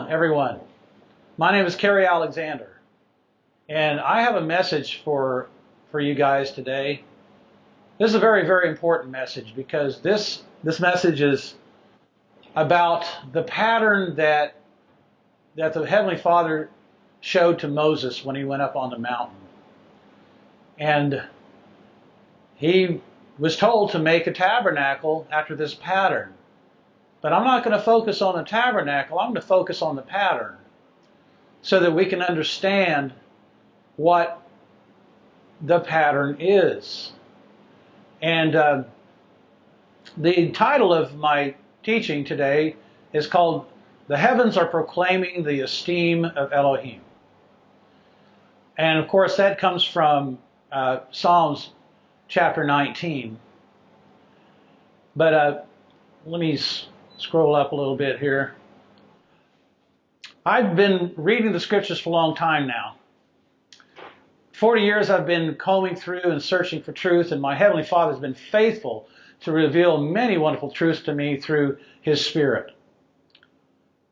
everyone. My name is Kerry Alexander, and I have a message for you guys today. This is a very, very important message because this message is about the pattern that the Heavenly Father showed to Moses when he went up on the mountain. And he was told to make a tabernacle after this pattern. But I'm not going to focus on the tabernacle, I'm going to focus on the pattern so that we can understand what the pattern is. And the title of my teaching today is called "The Heavens Are Proclaiming the Esteem of Elohim." And of course that comes from Psalms chapter 19. But let me scroll up a little bit here. I've been reading the scriptures for a long time now. 40 years I've been combing through and searching for truth, and my Heavenly Father has been faithful to reveal many wonderful truths to me through His Spirit.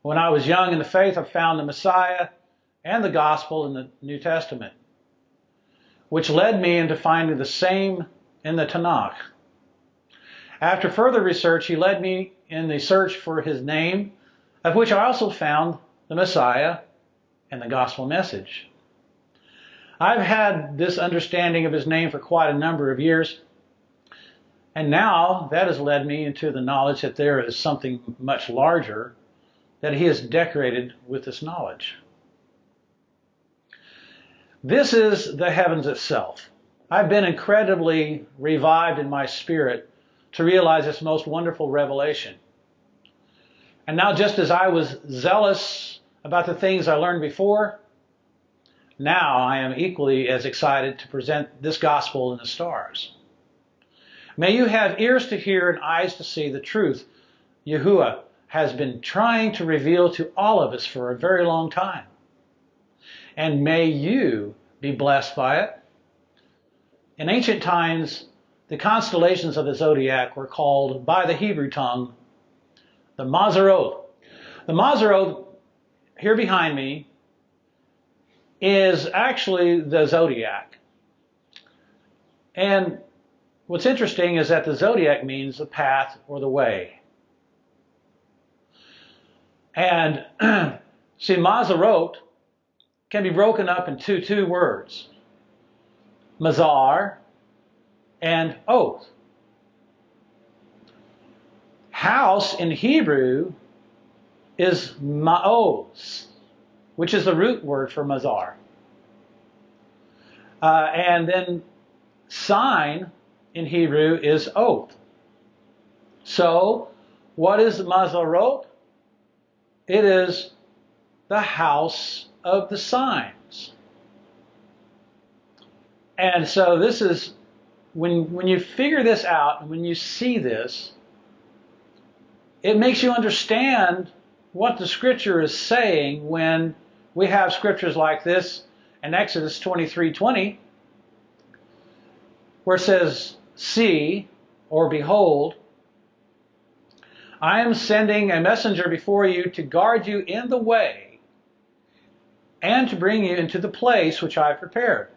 When I was young in the faith, I found the Messiah and the Gospel in the New Testament, which led me into finding the same in the Tanakh. After further research, He led me in the search for His name, of which I also found the Messiah and the Gospel message. I've had this understanding of His name for quite a number of years, and now that has led me into the knowledge that there is something much larger that He has decorated with this knowledge. This is the heavens itself. I've been incredibly revived in my spirit to realize this most wonderful revelation. And now, just as I was zealous about the things I learned before, now I am equally as excited to present this gospel in the stars. May you have ears to hear and eyes to see the truth Yahuwah has been trying to reveal to all of us for a very long time. And may you be blessed by it. In ancient times, the constellations of the zodiac were called by the Hebrew tongue the Mazzaroth. The Mazzaroth, here behind me, is actually the zodiac. And what's interesting is that the zodiac means the path or the way. And see, Mazzaroth can be broken up into two words, Mazar and oath. House in Hebrew is ma'oz, which is the root word for mazar. And then sign in Hebrew is oath. So, what is Mazzaroth? It is the house of the signs. And so this is, when you figure this out, and when you see this, it makes you understand what the scripture is saying when we have scriptures like this in Exodus 23:20, where it says, "See," or "Behold, I am sending a messenger before you to guard you in the way and to bring you into the place which I have prepared.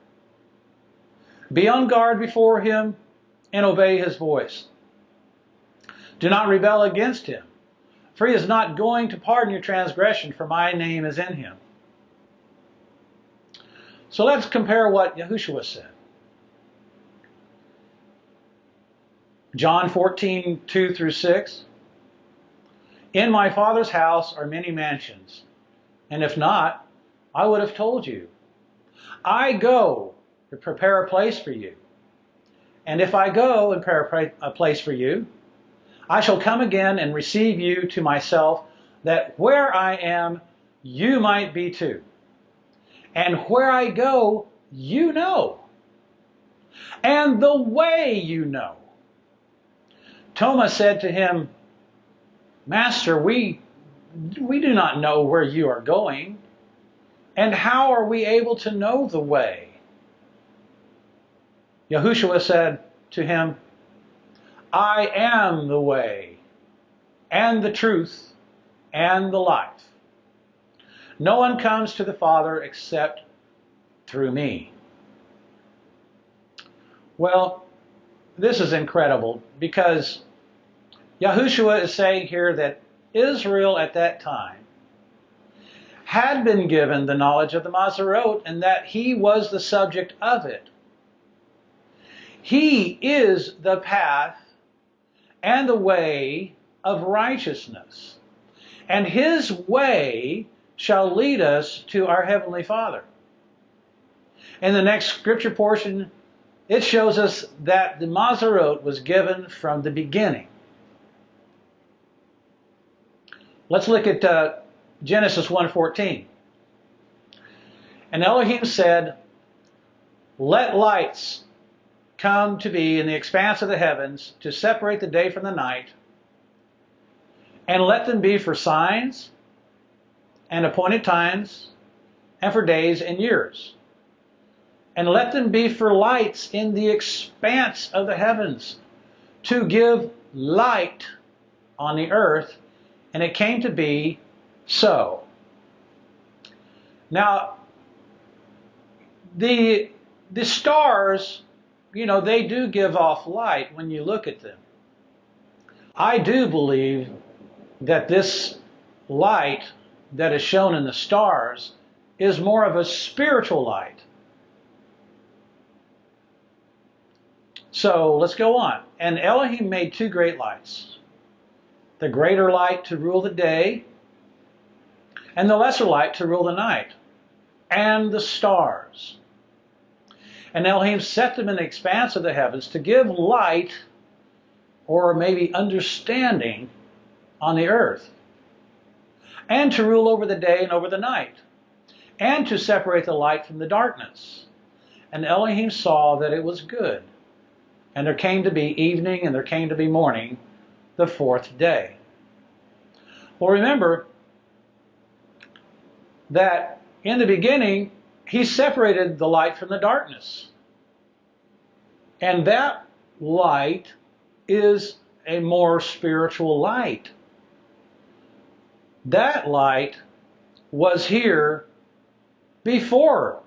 Be on guard before him and obey his voice. Do not rebel against him, for he is not going to pardon your transgression, for my name is in him." So let's compare what Yahushua said. John 14:2-6. "In my Father's house are many mansions, and if not, I would have told you. I go to prepare a place for you. And if I go and prepare a place for you, I shall come again and receive you to myself, that where I am, you might be too. And where I go, you know, and the way you know." Thomas said to him, "Master, we do not know where you are going, and how are we able to know the way?" Yahushua said to him, "I am the way, and the truth, and the life. No one comes to the Father except through me. Well, this is incredible because Yahushua is saying here that Israel at that time had been given the knowledge of the Mazzaroth and that he was the subject of it. He is the path and the way of righteousness, and his way shall lead us to our Heavenly Father. In the next scripture portion, it shows us that the Mazzaroth was given from the beginning. Let's look at Genesis 1:14. And Elohim said, "Let lights come to be in the expanse of the heavens to separate the day from the night, and let them be for signs and appointed times and for days and years. And let them be for lights in the expanse of the heavens to give light on the earth." And it came to be so. Now, the stars, they do give off light when you look at them. I do believe that this light that is shown in the stars is more of a spiritual light. So let's go on. And Elohim made two great lights, the greater light to rule the day, and the lesser light to rule the night, and the stars. And Elohim set them in the expanse of the heavens to give light, or maybe understanding, on the earth, and to rule over the day and over the night, and to separate the light from the darkness. And Elohim saw that it was good. And there came to be evening, and there came to be morning, the fourth day. Well, remember that in the beginning, he separated the light from the darkness. And that light is a more spiritual light. That light was here before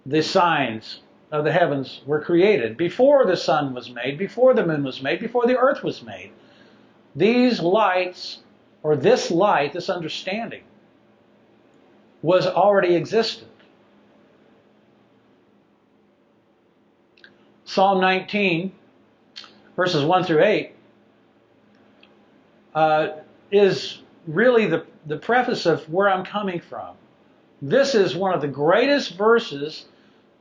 the signs of the heavens were created, before the sun was made, before the moon was made, before the earth was made. These lights, or this light, this understanding, was already existent. Psalm 19, verses 1 through 8, is really the preface of where I'm coming from. This is one of the greatest verses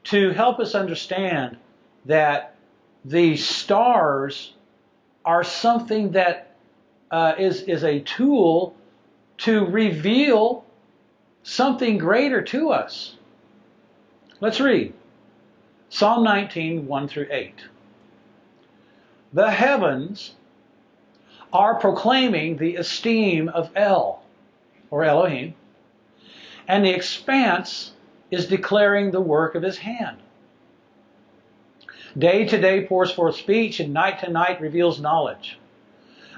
to help us understand that the stars are something that is a tool to reveal something greater to us. Let's read Psalm 19, 1 through 8. The heavens are proclaiming the esteem of El, or Elohim, and the expanse is declaring the work of his hand. Day to day pours forth speech, and night to night reveals knowledge.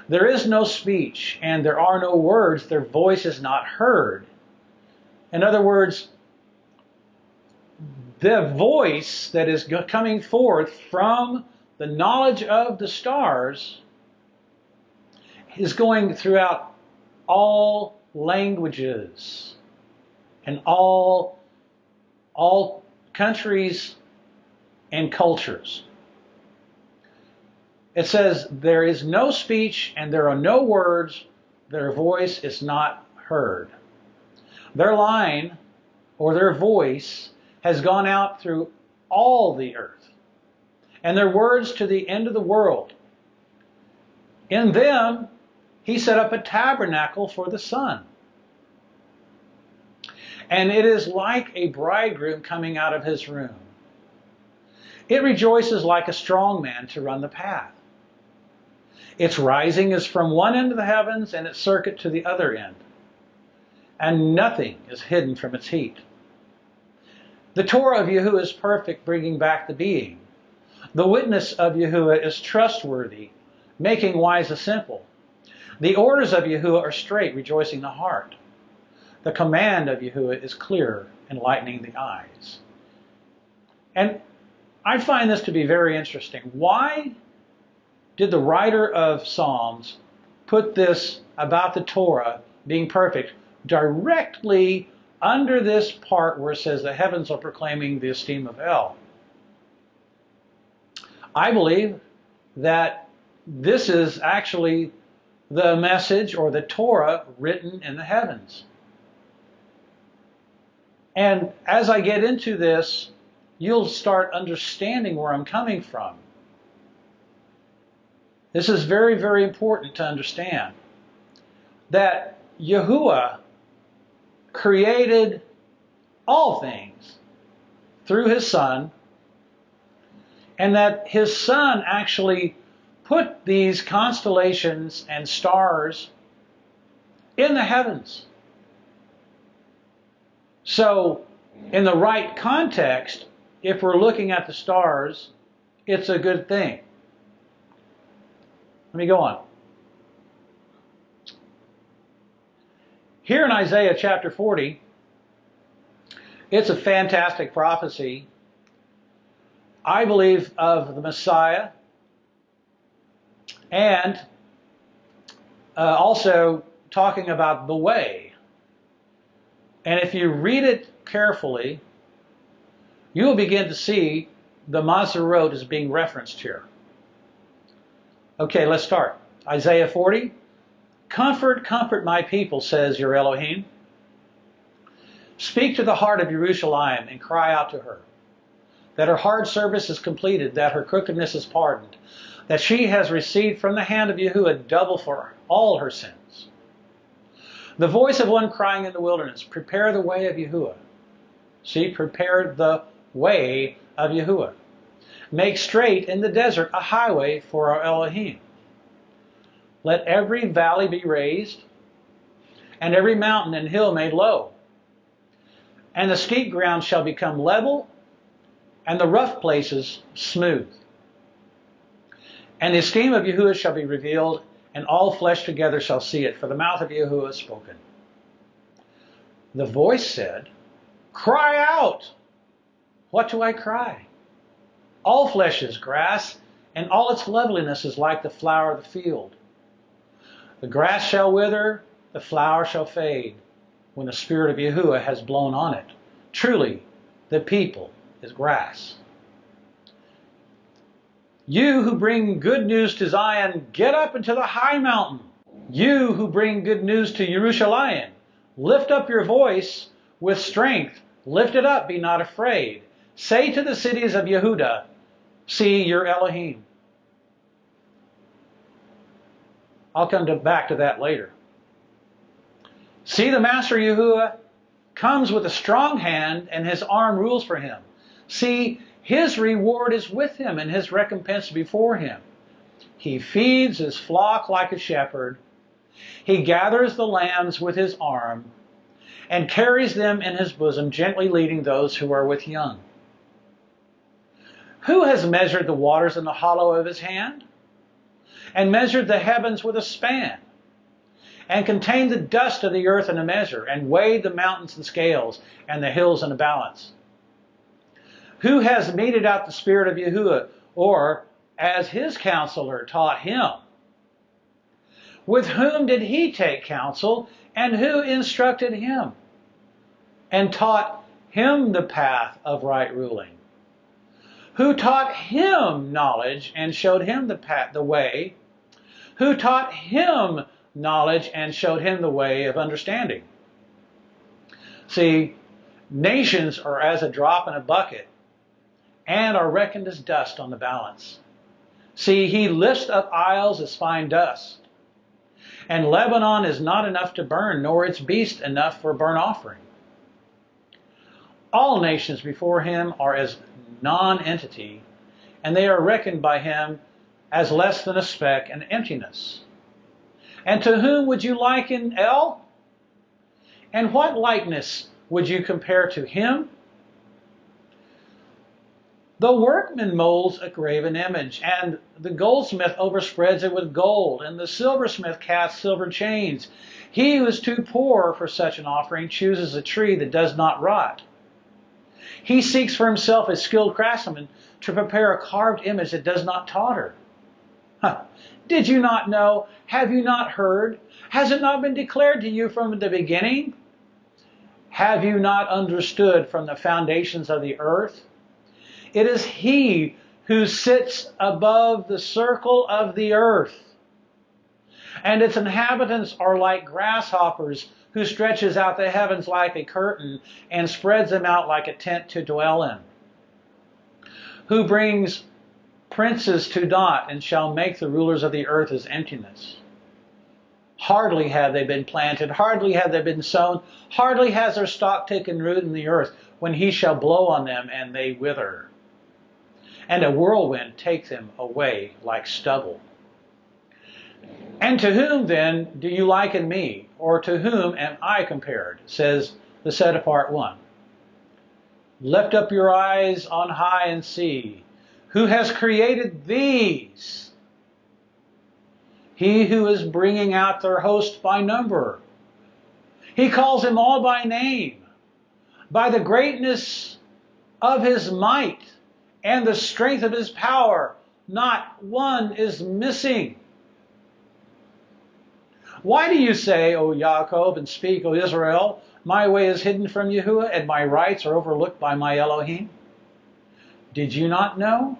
There is no speech, and there are no words. Their voice is not heard. In other words, the voice that is coming forth from the knowledge of the stars is going throughout all languages and all countries and cultures. It says, there is no speech and there are no words, their voice is not heard. Their line, or their voice, has gone out through all the earth, and their words to the end of the world. In them, he set up a tabernacle for the sun. And it is like a bridegroom coming out of his room. It rejoices like a strong man to run the path. Its rising is from one end of the heavens and its circuit to the other end. And nothing is hidden from its heat. The Torah of Yahuwah is perfect, bringing back the being. The witness of Yahuwah is trustworthy, making wise the simple. The orders of Yahuwah are straight, rejoicing the heart. The command of Yahuwah is clear, enlightening the eyes. And I find this to be very interesting. Why did the writer of Psalms put this about the Torah being perfect directly under this part where it says the heavens are proclaiming the esteem of El? I believe that this is actually the message or the Torah written in the heavens. And as I get into this, you'll start understanding where I'm coming from. This is very, very important to understand. That Yahuwah created all things through His Son, and that His Son actually put these constellations and stars in the heavens. So, in the right context, if we're looking at the stars, it's a good thing. Let me go on. Here in Isaiah chapter 40, it's a fantastic prophecy, I believe, of the Messiah, and also talking about the way. And if you read it carefully, you will begin to see the Mazzaroth is being referenced here. Okay, let's start. Isaiah 40. Comfort, comfort my people, says your Elohim. Speak to the heart of Jerusalem and cry out to her, that her hard service is completed, that her crookedness is pardoned, that she has received from the hand of Yahuwah double for all her sins. The voice of one crying in the wilderness, prepare the way of Yahuwah. See, prepare the way of Yahuwah. Make straight in the desert a highway for our Elohim. Let every valley be raised, and every mountain and hill made low. And the steep ground shall become level, and the rough places smooth. And the esteem of Yahuwah shall be revealed, and all flesh together shall see it, for the mouth of Yahuwah has spoken. The voice said, cry out. What do I cry? All flesh is grass, and all its loveliness is like the flower of the field. The grass shall wither, the flower shall fade, when the Spirit of Yahuwah has blown on it. Truly, the people is grass. You who bring good news to Zion, get up into the high mountain. You who bring good news to Jerusalem, lift up your voice with strength. Lift it up, be not afraid. Say to the cities of Yehudah, see your Elohim. I'll come back to that later. See, the Master Yahuwah comes with a strong hand, and His arm rules for Him. See, His reward is with Him, and His recompense before Him. He feeds His flock like a shepherd. He gathers the lambs with His arm, and carries them in His bosom, gently leading those who are with young. Who has measured the waters in the hollow of His hand, and measured the heavens with a span, and contained the dust of the earth in a measure, and weighed the mountains in scales, and the hills in a balance? Who has meted out the Spirit of Yahuwah, or as His counselor taught Him? With whom did He take counsel, and who instructed Him, and taught Him the path of right ruling? Who taught Him knowledge, and showed Him the way? Who taught Him knowledge, and showed Him the way of understanding? See, nations are as a drop in a bucket, and are reckoned as dust on the balance. See, He lifts up isles as fine dust, and Lebanon is not enough to burn, nor its beast enough for burnt offering. All nations before Him are as non-entity, and they are reckoned by Him as less than a speck and emptiness. And to whom would you liken El? And what likeness would you compare to Him? The workman molds a graven image, and the goldsmith overspreads it with gold, and the silversmith casts silver chains. He who is too poor for such an offering chooses a tree that does not rot. He seeks for himself a skilled craftsman to prepare a carved image that does not totter. Did you not know? Have you not heard? Has it not been declared to you from the beginning? Have you not understood from the foundations of the earth? It is He who sits above the circle of the earth, and its inhabitants are like grasshoppers, who stretches out the heavens like a curtain and spreads them out like a tent to dwell in, who brings princes to naught and shall make the rulers of the earth as emptiness. Hardly have they been planted, hardly have they been sown, hardly has their stock taken root in the earth, when He shall blow on them and they wither, and a whirlwind take them away like stubble. And to whom then do you liken me, or to whom am I compared? Says the set apart one. Lift up your eyes on high and see, who has created these? He who is bringing out their host by number. He calls them all by name, by the greatness of His might and the strength of His power. Not one is missing. Why do you say, O Jacob, and speak, O Israel, my way is hidden from Yahuwah, and my rights are overlooked by my Elohim? Did you not know?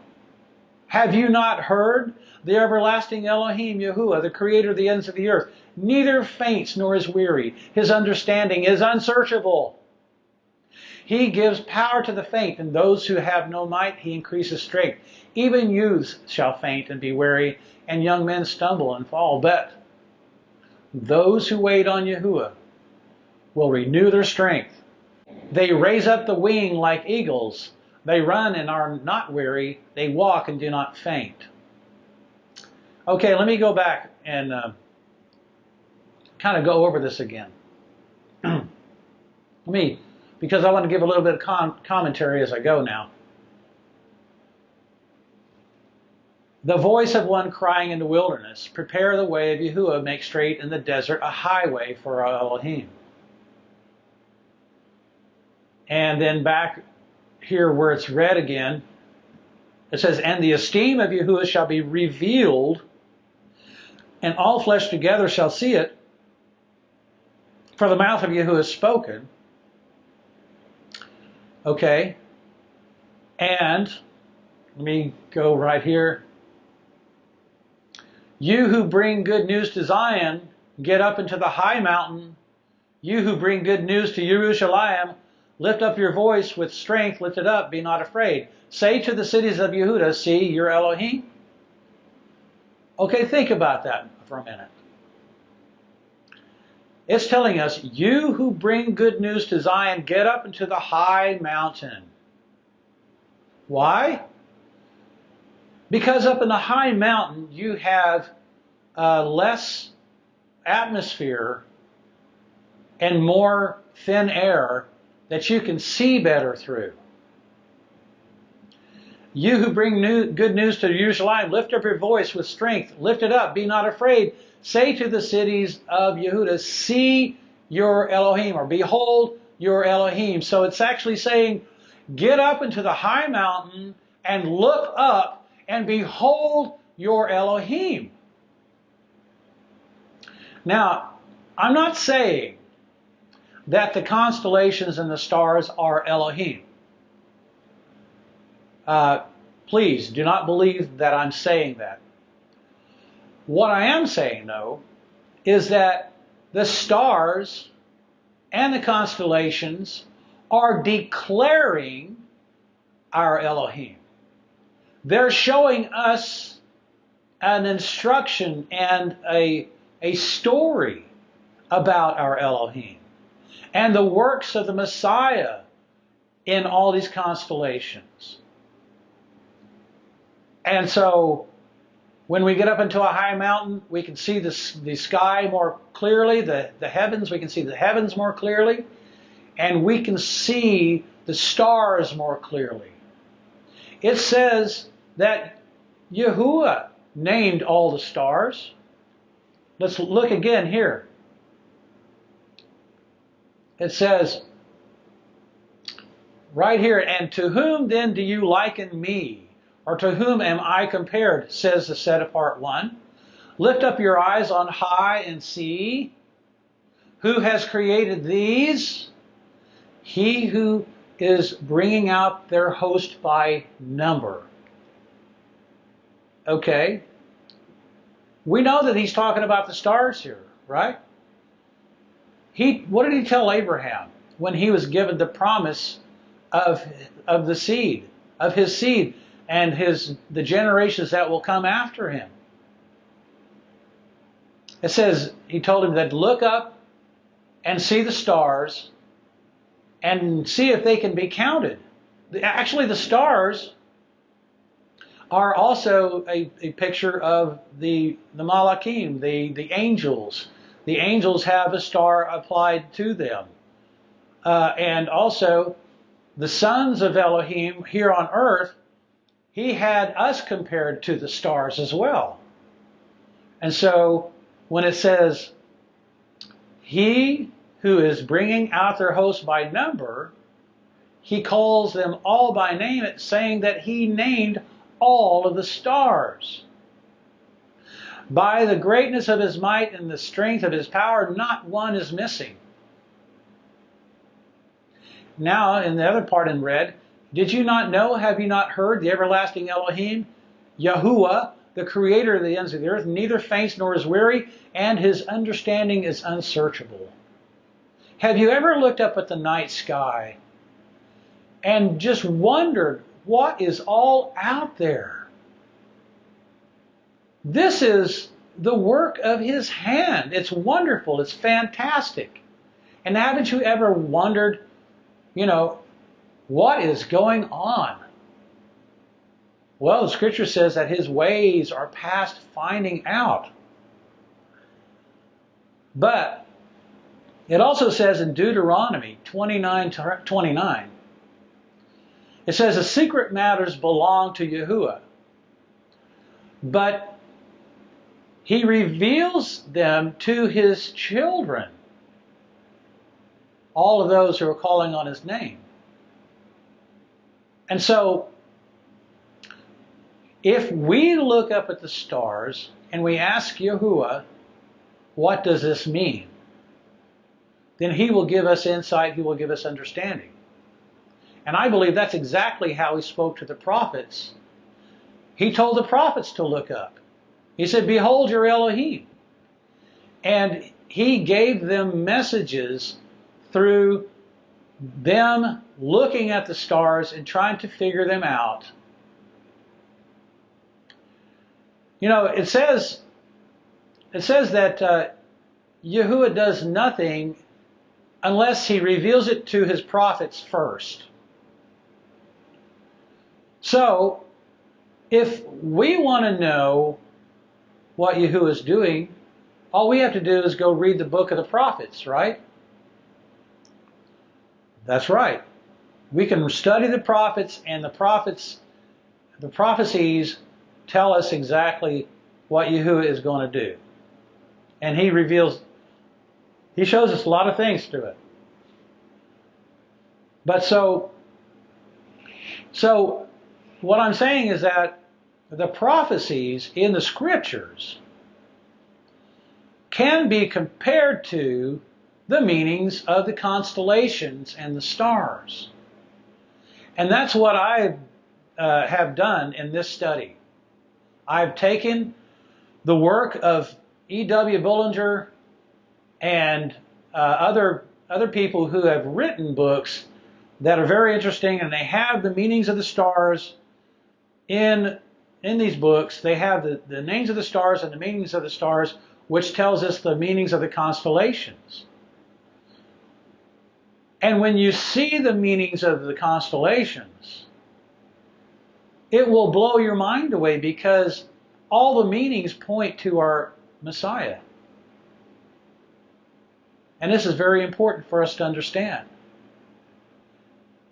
Have you not heard? The everlasting Elohim, Yahuwah, the creator of the ends of the earth, neither faints nor is weary. His understanding is unsearchable. He gives power to the faint, and those who have no might He increases strength. Even youths shall faint and be weary, and young men stumble and fall. But those who wait on Yahuwah will renew their strength. They raise up the wing like eagles. They run and are not weary. They walk and do not faint. Okay, let me go back and kind of go over this again. Because I want to give a little bit of commentary as I go now. The voice of one crying in the wilderness, prepare the way of Yahuwah, make straight in the desert a highway for our Elohim. And then back here where it's read again, it says, and the esteem of Yahuwah shall be revealed, and all flesh together shall see it, for the mouth of Yahuwah is spoken. Okay, and let me go right here. You who bring good news to Zion, get up into the high mountain. You who bring good news to Jerusalem, lift up your voice with strength, lift it up, be not afraid. Say to the cities of Yehuda, see your Elohim. Okay, think about that for a minute. It's telling us, you who bring good news to Zion, get up into the high mountain. Why? Because up in the high mountain, you have less atmosphere and more thin air that you can see better through. You who bring good news to Jerusalem, lift up your voice with strength. Lift it up, be not afraid. Say to the cities of Yehuda, see your Elohim, or behold your Elohim. So it's actually saying, get up into the high mountain and look up and behold your Elohim. Now, I'm not saying that the constellations and the stars are Elohim. Please do not believe that I'm saying that. What I am saying, though, is that the stars and the constellations are declaring our Elohim. They're showing us an instruction and a story about our Elohim and the works of the Messiah in all these constellations. And so when we get up into a high mountain, we can see the sky more clearly, the heavens, we can see the heavens more clearly, and we can see the stars more clearly. It says that Yahuwah named all the stars. Let's look again here. it says right here, and to whom then do you liken me? Or to whom am I compared, says the set apart one. Lift up your eyes on high and see. Who has created these? He who is bringing out their host by number. Okay. We know that he's talking about the stars here, right? What did he tell Abraham when he was given the promise of the seed, of his seed and the generations that will come after him? It says, he told him that look up and see the stars and see if they can be counted. Actually, the stars are also a picture of the Malachim, the angels. The angels have a star applied to them. And also, the sons of Elohim here on earth, he had us compared to the stars as well. And so, when it says, he who is bringing out their host by number, he calls them all by name, saying that he named all of the stars. By the greatness of his might and the strength of his power, not one is missing. Now, in the other part in red, did you not know, have you not heard, the everlasting Elohim, Yahuwah, the creator of the ends of the earth, neither faints nor is weary, and his understanding is unsearchable. Have you ever looked up at the night sky and just wondered what is all out there? This is the work of his hand. It's wonderful. It's fantastic. And haven't you ever wondered, what is going on? Well, the scripture says that his ways are past finding out. But it also says in Deuteronomy 29:29, it says, the secret matters belong to Yahuwah, but he reveals them to his children, all of those who are calling on his name. And so, if we look up at the stars and we ask Yahuwah, what does this mean? Then he will give us insight, he will give us understanding. And I believe that's exactly how he spoke to the prophets. He told the prophets to look up. He said, behold your Elohim. And he gave them messages through them looking at the stars and trying to figure them out. It says that Yahuwah does nothing unless he reveals it to his prophets first. So, if we want to know what Yahuwah is doing, all we have to do is go read the book of the prophets, right? That's right. We can study the prophets, and the prophecies tell us exactly what Yahuwah is going to do. And he shows us a lot of things through it. But so what I'm saying is that the prophecies in the scriptures can be compared to the meanings of the constellations and the stars. And that's what I have done in this study. I've taken the work of E.W. Bullinger and other people who have written books that are very interesting, and they have the meanings of the stars in these books. They have the names of the stars and the meanings of the stars, which tells us the meanings of the constellations. And when you see the meanings of the constellations, it will blow your mind away, because all the meanings point to our Messiah. And this is very important for us to understand.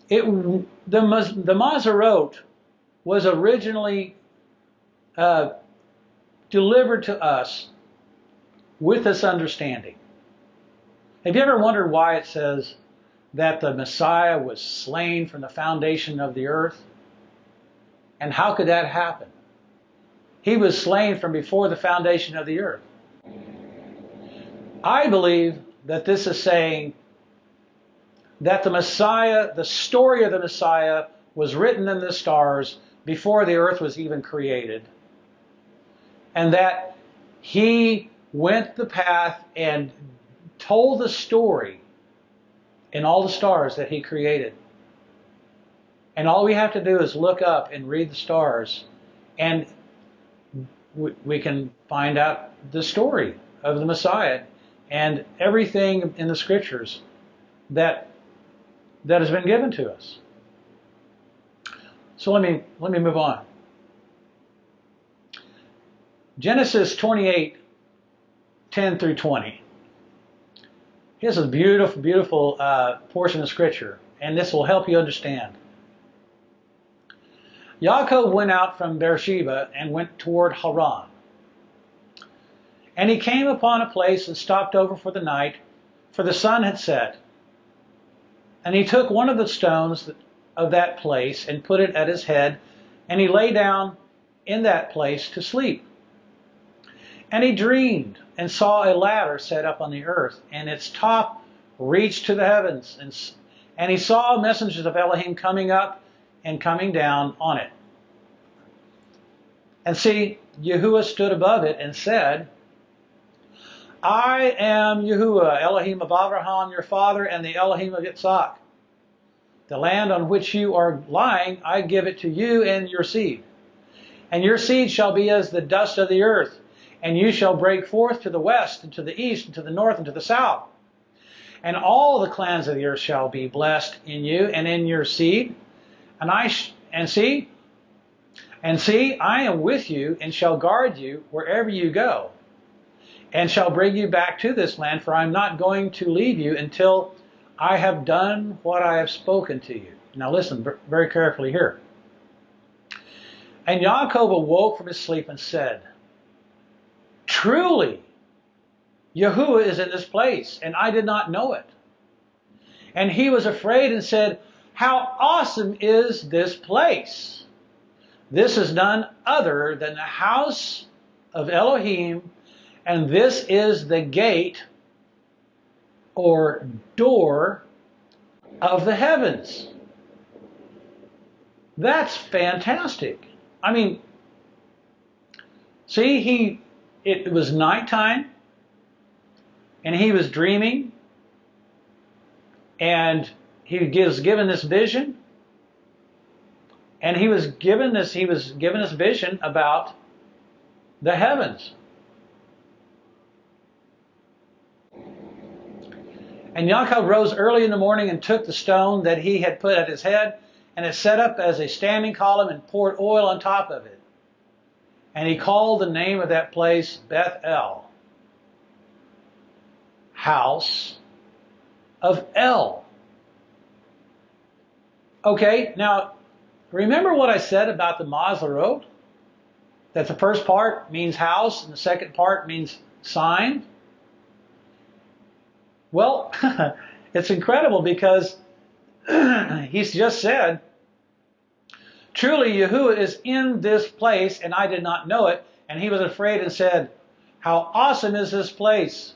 The Mazzaroth was originally delivered to us with this understanding. Have you ever wondered why it says that the Messiah was slain from the foundation of the earth? And how could that happen? He was slain from before the foundation of the earth. I believe that this is saying that the Messiah, the story of the Messiah, was written in the stars before the earth was even created. And that he went the path and told the story in all the stars that he created. And all we have to do is look up and read the stars, and we can find out the story of the Messiah and everything in the scriptures that has been given to us. So let me move on. Genesis 28:10 through 20. Here's a beautiful, beautiful portion of scripture, and this will help you understand. Yaakov went out from Beersheba and went toward Haran. And he came upon a place and stopped over for the night, for the sun had set. And he took one of the stones of that place and put it at his head, and he lay down in that place to sleep. And he dreamed and saw a ladder set up on the earth, and its top reached to the heavens. And he saw messengers of Elohim coming up and coming down on it. And see, Yahuwah stood above it and said, I am Yahuwah, Elohim of Abraham, your father, and the Elohim of Yitzhak. The land on which you are lying, I give it to you and your seed. And your seed shall be as the dust of the earth, and you shall break forth to the west, and to the east, and to the north, and to the south. And all the clans of the earth shall be blessed in you and in your seed. And see, I am with you, and shall guard you wherever you go, and shall bring you back to this land, for I am not going to leave you until I have done what I have spoken to you. Now listen very carefully here. And Yaakov awoke from his sleep and said, truly, Yahuwah is in this place, and I did not know it. And he was afraid and said, how awesome is this place? This is none other than the house of Elohim, and this is the gate or door of the heavens. That's fantastic. I mean, see, it was nighttime, and he was dreaming, and he was given this vision, and he was given this vision about the heavens. And Yaakov rose early in the morning and took the stone that he had put at his head, and it set up as a standing column, and poured oil on top of it. And he called the name of that place Bethel, house of El. Okay, now remember what I said about the Mazzaroth? That the first part means house and the second part means sign? Well, it's incredible because he's just said, truly Yahuwah is in this place, and I did not know it. And he was afraid and said, how awesome is this place?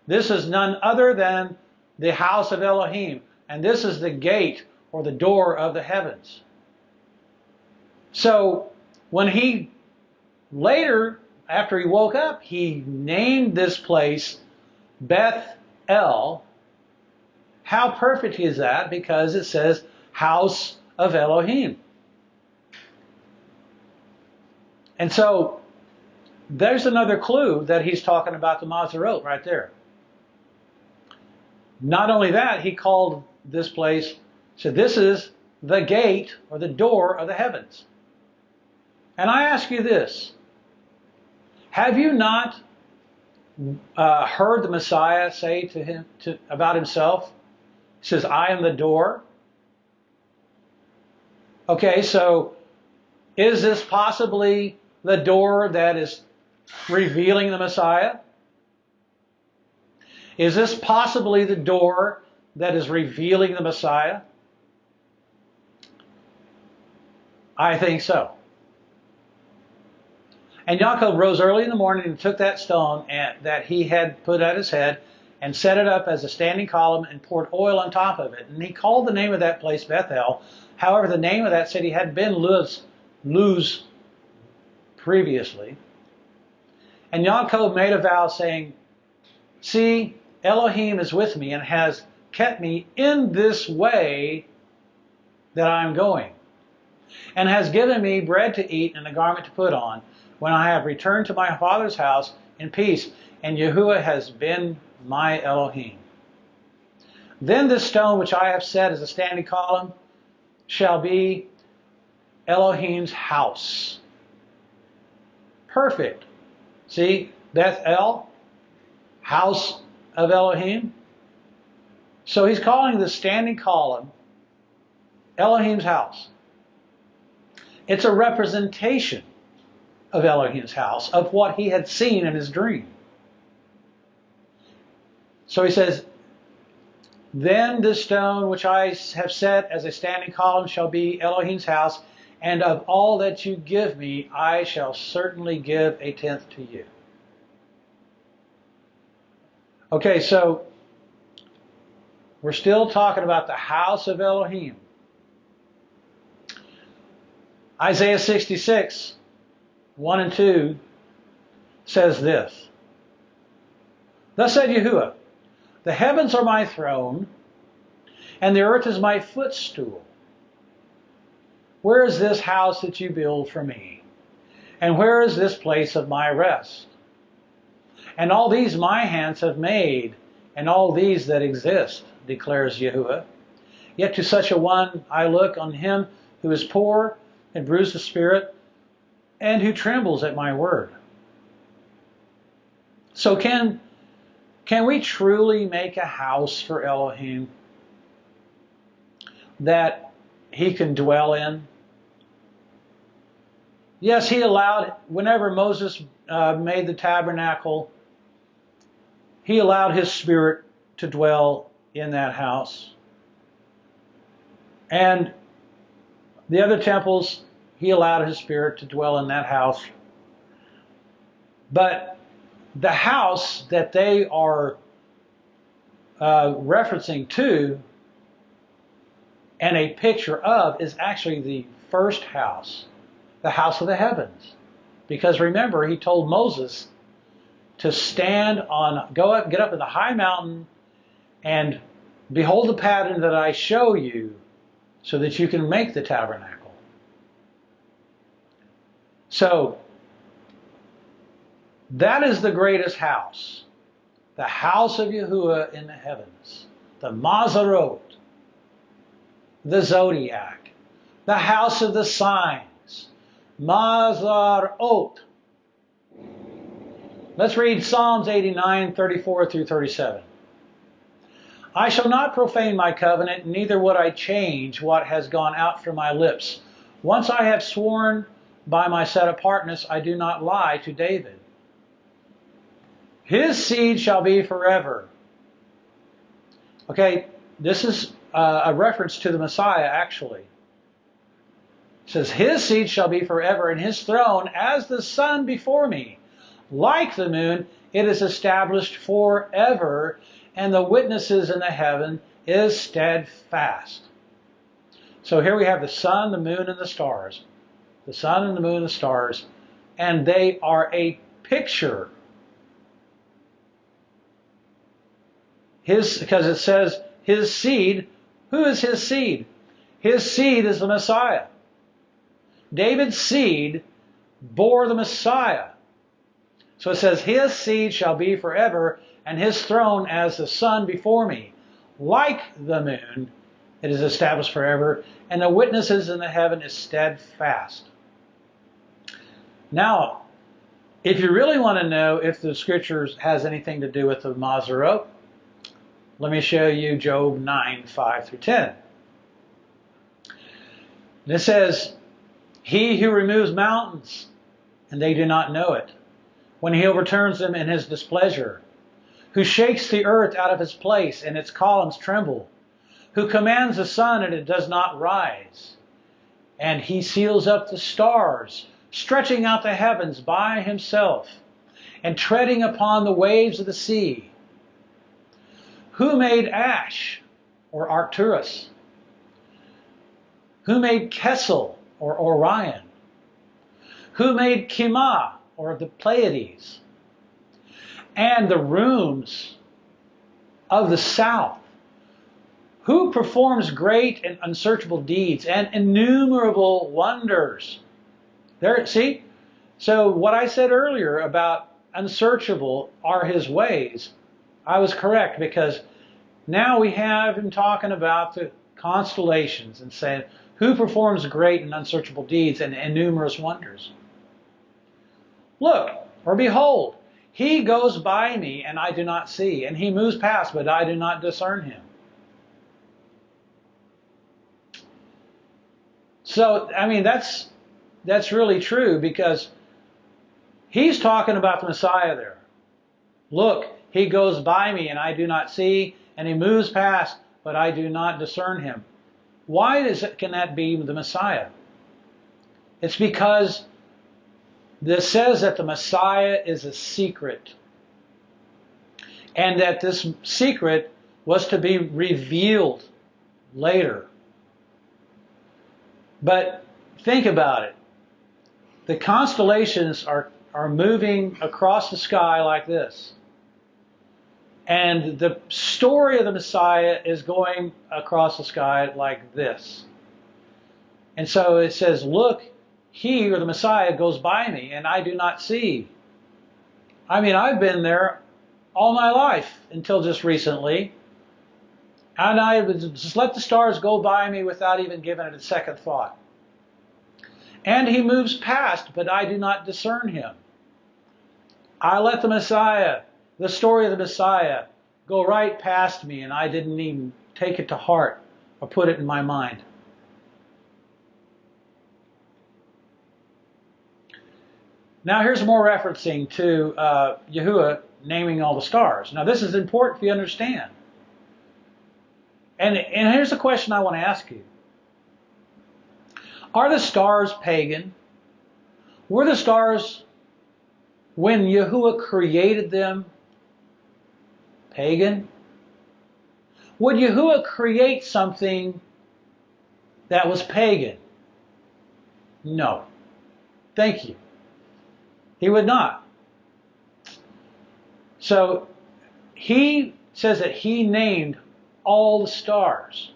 This is none other than the house of Elohim, and this is the gate or the door of the heavens. So when he later, after he woke up, he named this place Bethel. How perfect is that? Because it says house of Elohim. And so there's another clue that he's talking about the Mazzaroth right there. Not only that, he called this place, said this is the gate or the door of the heavens. And I ask you this, have you not heard the Messiah say to him about himself? He says, I am the door. Okay, so is this possibly the door that is revealing the Messiah? Is this possibly the door that is revealing the Messiah? I think so. And Yaakov rose early in the morning and took that stone that he had put at his head and set it up as a standing column and poured oil on top of it. And he called the name of that place Bethel. However, the name of that city had been Luz previously. And Yaakov made a vow saying, "See, Elohim is with me and has kept me in this way that I am going, and has given me bread to eat and a garment to put on, when I have returned to my father's house in peace, and Yahuwah has been my Elohim. Then this stone which I have set as a standing column shall be Elohim's house." Perfect. See, Bethel, house of Elohim. So he's calling the standing column Elohim's house. It's a representation of Elohim's house, of what he had seen in his dream. So he says, "Then this stone which I have set as a standing column shall be Elohim's house, and of all that you give me, I shall certainly give a tenth to you." Okay, so we're still talking about the house of Elohim. Isaiah 66, 1 and 2 says this, "Thus said Yahuwah, the heavens are my throne, and the earth is my footstool. Where is this house that you build for me? And where is this place of my rest? And all these my hands have made, and all these that exist, declares Yahuwah. Yet to such a one I look, on him who is poor and bruised of spirit, and who trembles at my word." So can we truly make a house for Elohim that he can dwell in? Yes, he allowed, whenever Moses made the tabernacle, he allowed his spirit to dwell in that house. And the other temples, he allowed his spirit to dwell in that house. But the house that they are referencing to and a picture of is actually the first house, the house of the heavens. Because remember, he told Moses to get up in the high mountain and behold the pattern that I show you so that you can make the tabernacle. So, that is the greatest house. The house of Yahuwah in the heavens. The Mazzaroth. The zodiac. The house of the signs. Mazzaroth. Let's read Psalms 89, 34 through 37. "I shall not profane my covenant, neither would I change what has gone out from my lips. Once I have sworn by my set apartness, I do not lie to David. His seed shall be forever." Okay, this is a reference to the Messiah, actually. It says, "His seed shall be forever, and his throne as the sun before me. Like the moon, it is established forever, and the witnesses in the heaven is steadfast." So here we have the sun, the moon, and the stars. The sun and the moon and the stars. And they are a picture. Because it says, his seed. Who is his seed? His seed is the Messiah. David's seed bore the Messiah. So it says, "His seed shall be forever, and his throne as the sun before me. Like the moon, it is established forever, and the witnesses in the heaven is steadfast." Now, if you really want to know if the scriptures has anything to do with the Mazzaroth, let me show you Job 9, 5 through 10. And it says, "He who removes mountains, and they do not know it, when he overturns them in his displeasure, who shakes the earth out of its place and its columns tremble, who commands the sun and it does not rise, and he seals up the stars, stretching out the heavens by himself, and treading upon the waves of the sea. Who made Ash, or Arcturus? Who made Kessel, or Orion? Who made Kima, or the Pleiades? And the rooms of the south? Who performs great and unsearchable deeds and innumerable wonders? There, see? So what I said earlier about unsearchable are his ways, I was correct, because now we have him talking about the constellations and saying, who performs great and unsearchable deeds and numerous wonders? Look, or behold, he goes by me and I do not see, and he moves past, but I do not discern him. So, I mean, that's really true, because he's talking about the Messiah there. Look, he goes by me and I do not see, and he moves past, but I do not discern him. Why can that be the Messiah? It's because this says that the Messiah is a secret, and that this secret was to be revealed later. But think about it. The constellations are moving across the sky like this. And the story of the Messiah is going across the sky like this. And so it says, look, he, or the Messiah, goes by me and I do not see. I mean, I've been there all my life until just recently. And I would just let the stars go by me without even giving it a second thought. And he moves past, but I do not discern him. I let the Messiah, the story of the Messiah, go right past me, and I didn't even take it to heart or put it in my mind. Now here's more referencing to Yahuwah naming all the stars. Now this is important for you to understand. And here's the question I want to ask you. Are the stars pagan? Were the stars, when Yahuwah created them, pagan? Would Yahuwah create something that was pagan? No. Thank you. He would not. So he says that he named all the stars.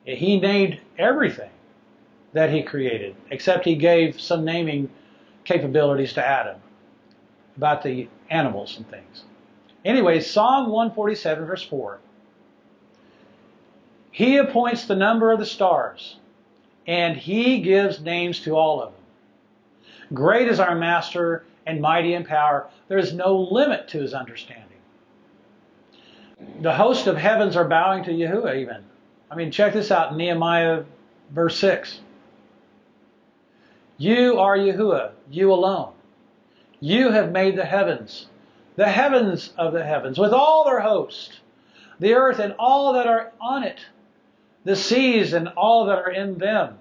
He named everything that he created, except he gave some naming capabilities to Adam about the animals and things. Anyway, Psalm 147 verse 4. He appoints the number of the stars, and he gives names to all of them. Great is our master and mighty in power. There is no limit to his understanding. The host of heavens are bowing to Yahuwah even. I mean, check this out in Nehemiah verse 6. You are Yahuwah, you alone. You have made the heavens of the heavens, with all their host, the earth and all that are on it, the seas and all that are in them.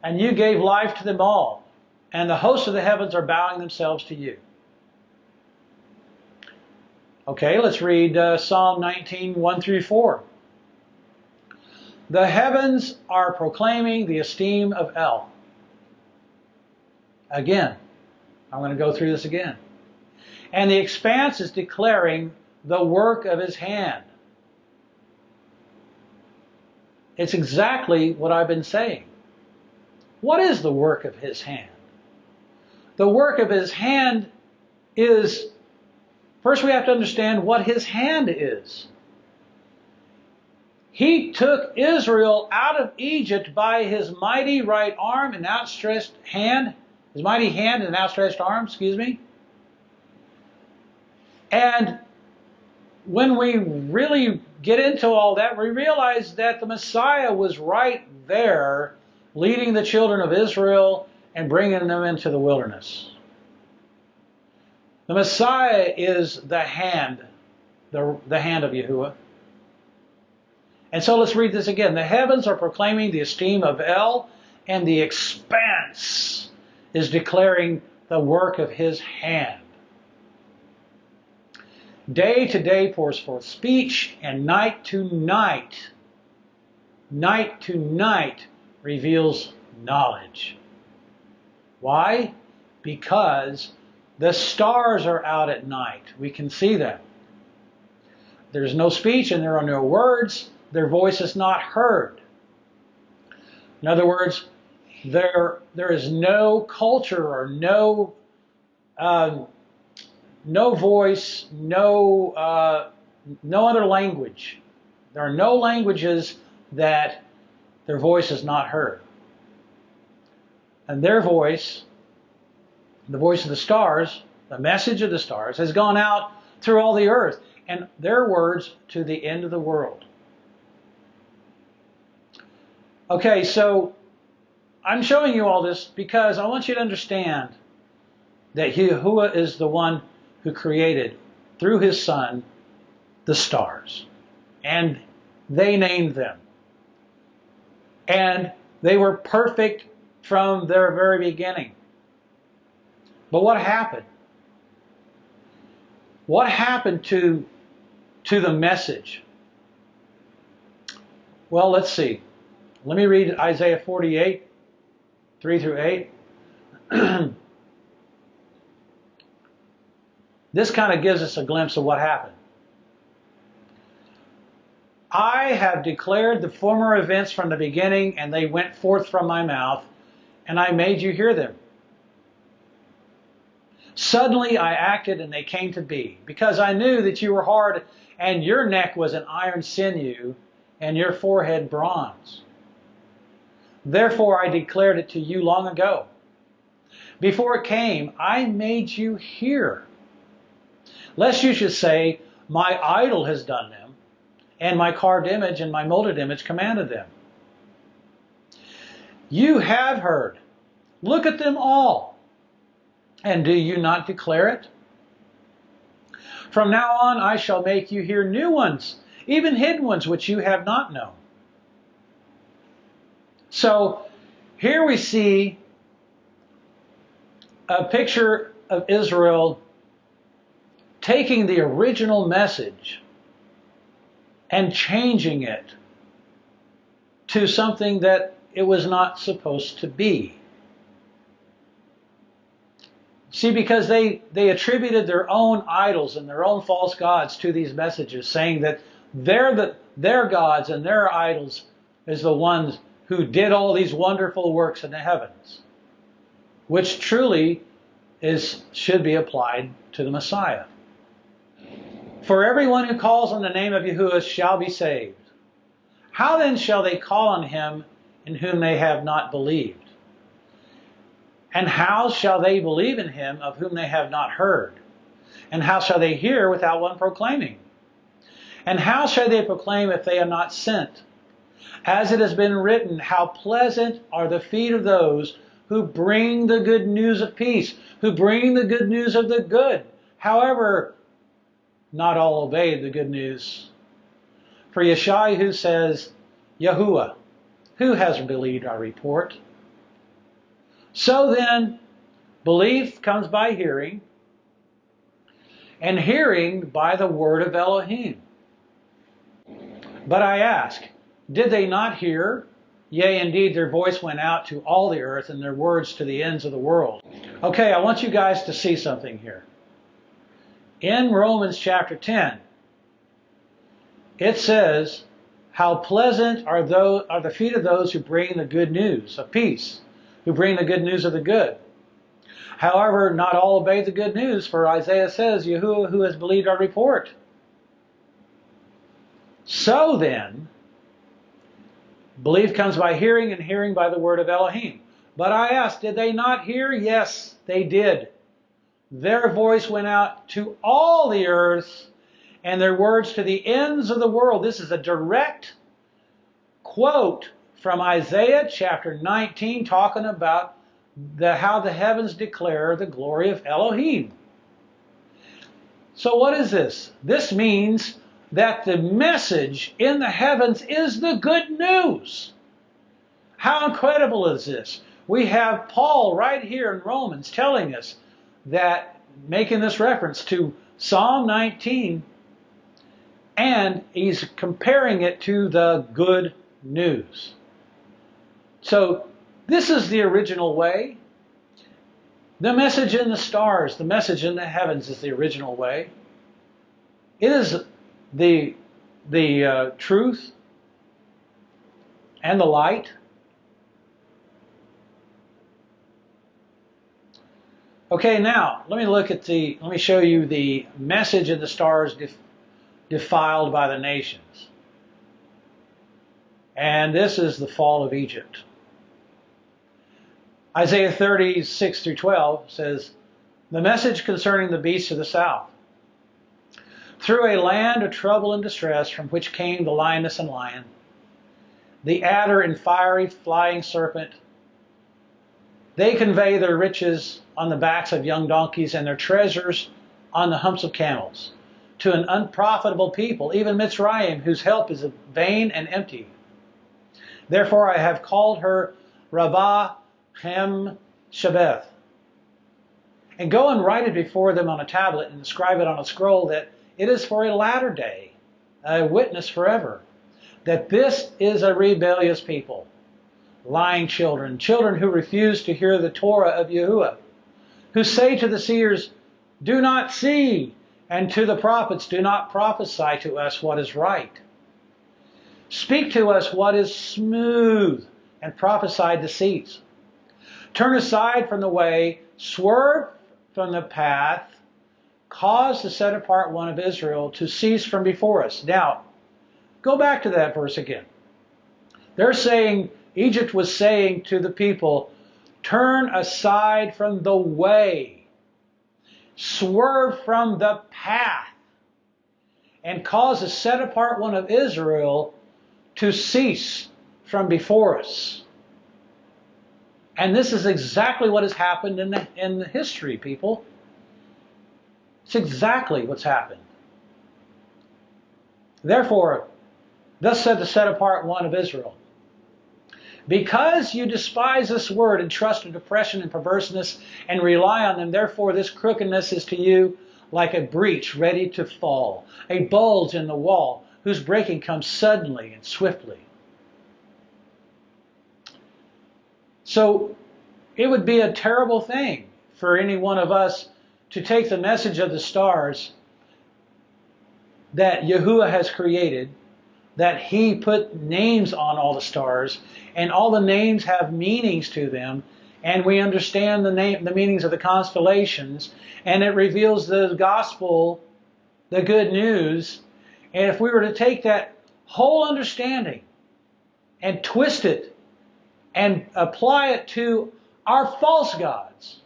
And you gave life to them all, and the hosts of the heavens are bowing themselves to you. Okay, let's read Psalm 19, 1 through 4. The heavens are proclaiming the esteem of El. Again, I'm going to go through this again. And the expanse is declaring the work of his hand. It's exactly what I've been saying. What is the work of his hand? The work of his hand is, first we have to understand what his hand is. He took Israel out of Egypt by his mighty right arm and outstretched hand, his mighty hand and outstretched arm, And when we really get into all that, we realize that the Messiah was right there leading the children of Israel and bringing them into the wilderness. The Messiah is the hand of Yahuwah. And so let's read this again. The heavens are proclaiming the esteem of El, and the expanse is declaring the work of his hand. Day to day pours forth speech, and night to night reveals knowledge. Why? Because the stars are out at night. We can see them. There's no speech and there are no words. Their voice is not heard. In other words, there is no culture or no voice, no other language. There are no languages that their voice is not heard. And their voice, the voice of the stars, the message of the stars, has gone out through all the earth, and their words to the end of the world. Okay, so I'm showing you all this because I want you to understand that Yahuwah is the one who created, through his Son, the stars. And they named them. And they were perfect from their very beginning. But what happened? What happened to the message? Well, let's see. Let me read Isaiah 48, 3 through 8. This kind of gives us a glimpse of what happened. I have declared the former events from the beginning, and they went forth from my mouth, and I made you hear them. Suddenly I acted, and they came to be, because I knew that you were hard, and your neck was an iron sinew, and your forehead bronze. Therefore I declared it to you long ago. Before it came, I made you hear. Lest you should say, my idol has done them, and my carved image and my molded image commanded them. You have heard. Look at them all. And do you not declare it? From now on I shall make you hear new ones, even hidden ones which you have not known. So here we see a picture of Israel taking the original message and changing it to something that it was not supposed to be. See, because they attributed their own idols and their own false gods to these messages, saying that their gods and their idols is the ones who did all these wonderful works in the heavens, which truly should be applied to the Messiah. For everyone who calls on the name of Yahuwah shall be saved. How then shall they call on him in whom they have not believed? And how shall they believe in him of whom they have not heard? And how shall they hear without one proclaiming? And how shall they proclaim if they are not sent? As it has been written, how pleasant are the feet of those who bring the good news of peace, who bring the good news of the good. However, not all obeyed the good news. For Yeshayahu says, Yahuwah, who has believed our report? So then, belief comes by hearing, and hearing by the word of Elohim. But I ask, did they not hear? Yea, indeed, their voice went out to all the earth, and their words to the ends of the world. Okay, I want you guys to see something here. In Romans chapter 10, it says, how pleasant are the feet of those who bring the good news of peace, who bring the good news of the good. However, not all obey the good news, for Isaiah says, Yahuwah, who has believed our report. So then, belief comes by hearing, and hearing by the word of Elohim. But I asked, did they not hear? Yes, they did. Their voice went out to all the earth, and their words to the ends of the world. This is a direct quote from Isaiah chapter 19, talking about how the heavens declare the glory of Elohim. So what is this? This means that the message in the heavens is the good news. How incredible is this? We have Paul right here in Romans telling us that, making this reference to Psalm 19, and he's comparing it to the good news. So this is the original way. The message in the stars, the message in the heavens is the original way. It is the truth and the light. Okay, now let me show you the message in the stars defiled by the nations. And this is the fall of Egypt. Isaiah 36 through 12 says, the message concerning the beasts of the south. Through a land of trouble and distress, from which came the lioness and lion, the adder and fiery flying serpent, they convey their riches on the backs of young donkeys and their treasures on the humps of camels, to an unprofitable people, even Mitzrayim, whose help is vain and empty. Therefore I have called her Rabbah Hem Shebeth. And go and write it before them on a tablet and inscribe it on a scroll, that it is for a latter day, a witness forever, that this is a rebellious people, lying children, children who refuse to hear the Torah of Yahuwah, who say to the seers, do not see, and to the prophets, do not prophesy to us what is right. Speak to us what is smooth, and prophesy deceits. Turn aside from the way, swerve from the path, cause the set apart one of Israel to cease from before us. Now, go back to that verse again. They're saying, Egypt was saying to the people, turn aside from the way, swerve from the path, and cause the set apart one of Israel to cease from before us. And this is exactly what has happened in the history, people. It's exactly what's happened. Therefore, thus said the set apart one of Israel, because you despise this word and trust in oppression and perverseness and rely on them, therefore this crookedness is to you like a breach ready to fall, a bulge in the wall whose breaking comes suddenly and swiftly. So it would be a terrible thing for any one of us to take the message of the stars that Yahuwah has created, that He put names on all the stars, and all the names have meanings to them, and we understand the meanings of the constellations, and it reveals the gospel, the good news. And if we were to take that whole understanding and twist it and apply it to our false gods,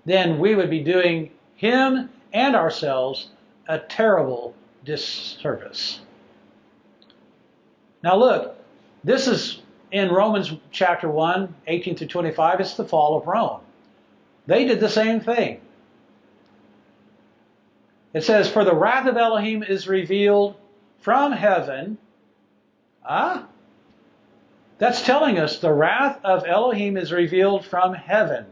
then we would be doing Him and ourselves a terrible disservice. Now look, this is in Romans chapter 1, 18 through 25. It's the fall of Rome. They did the same thing. It says, for the wrath of Elohim is revealed from heaven. That's telling us the wrath of Elohim is revealed from heaven.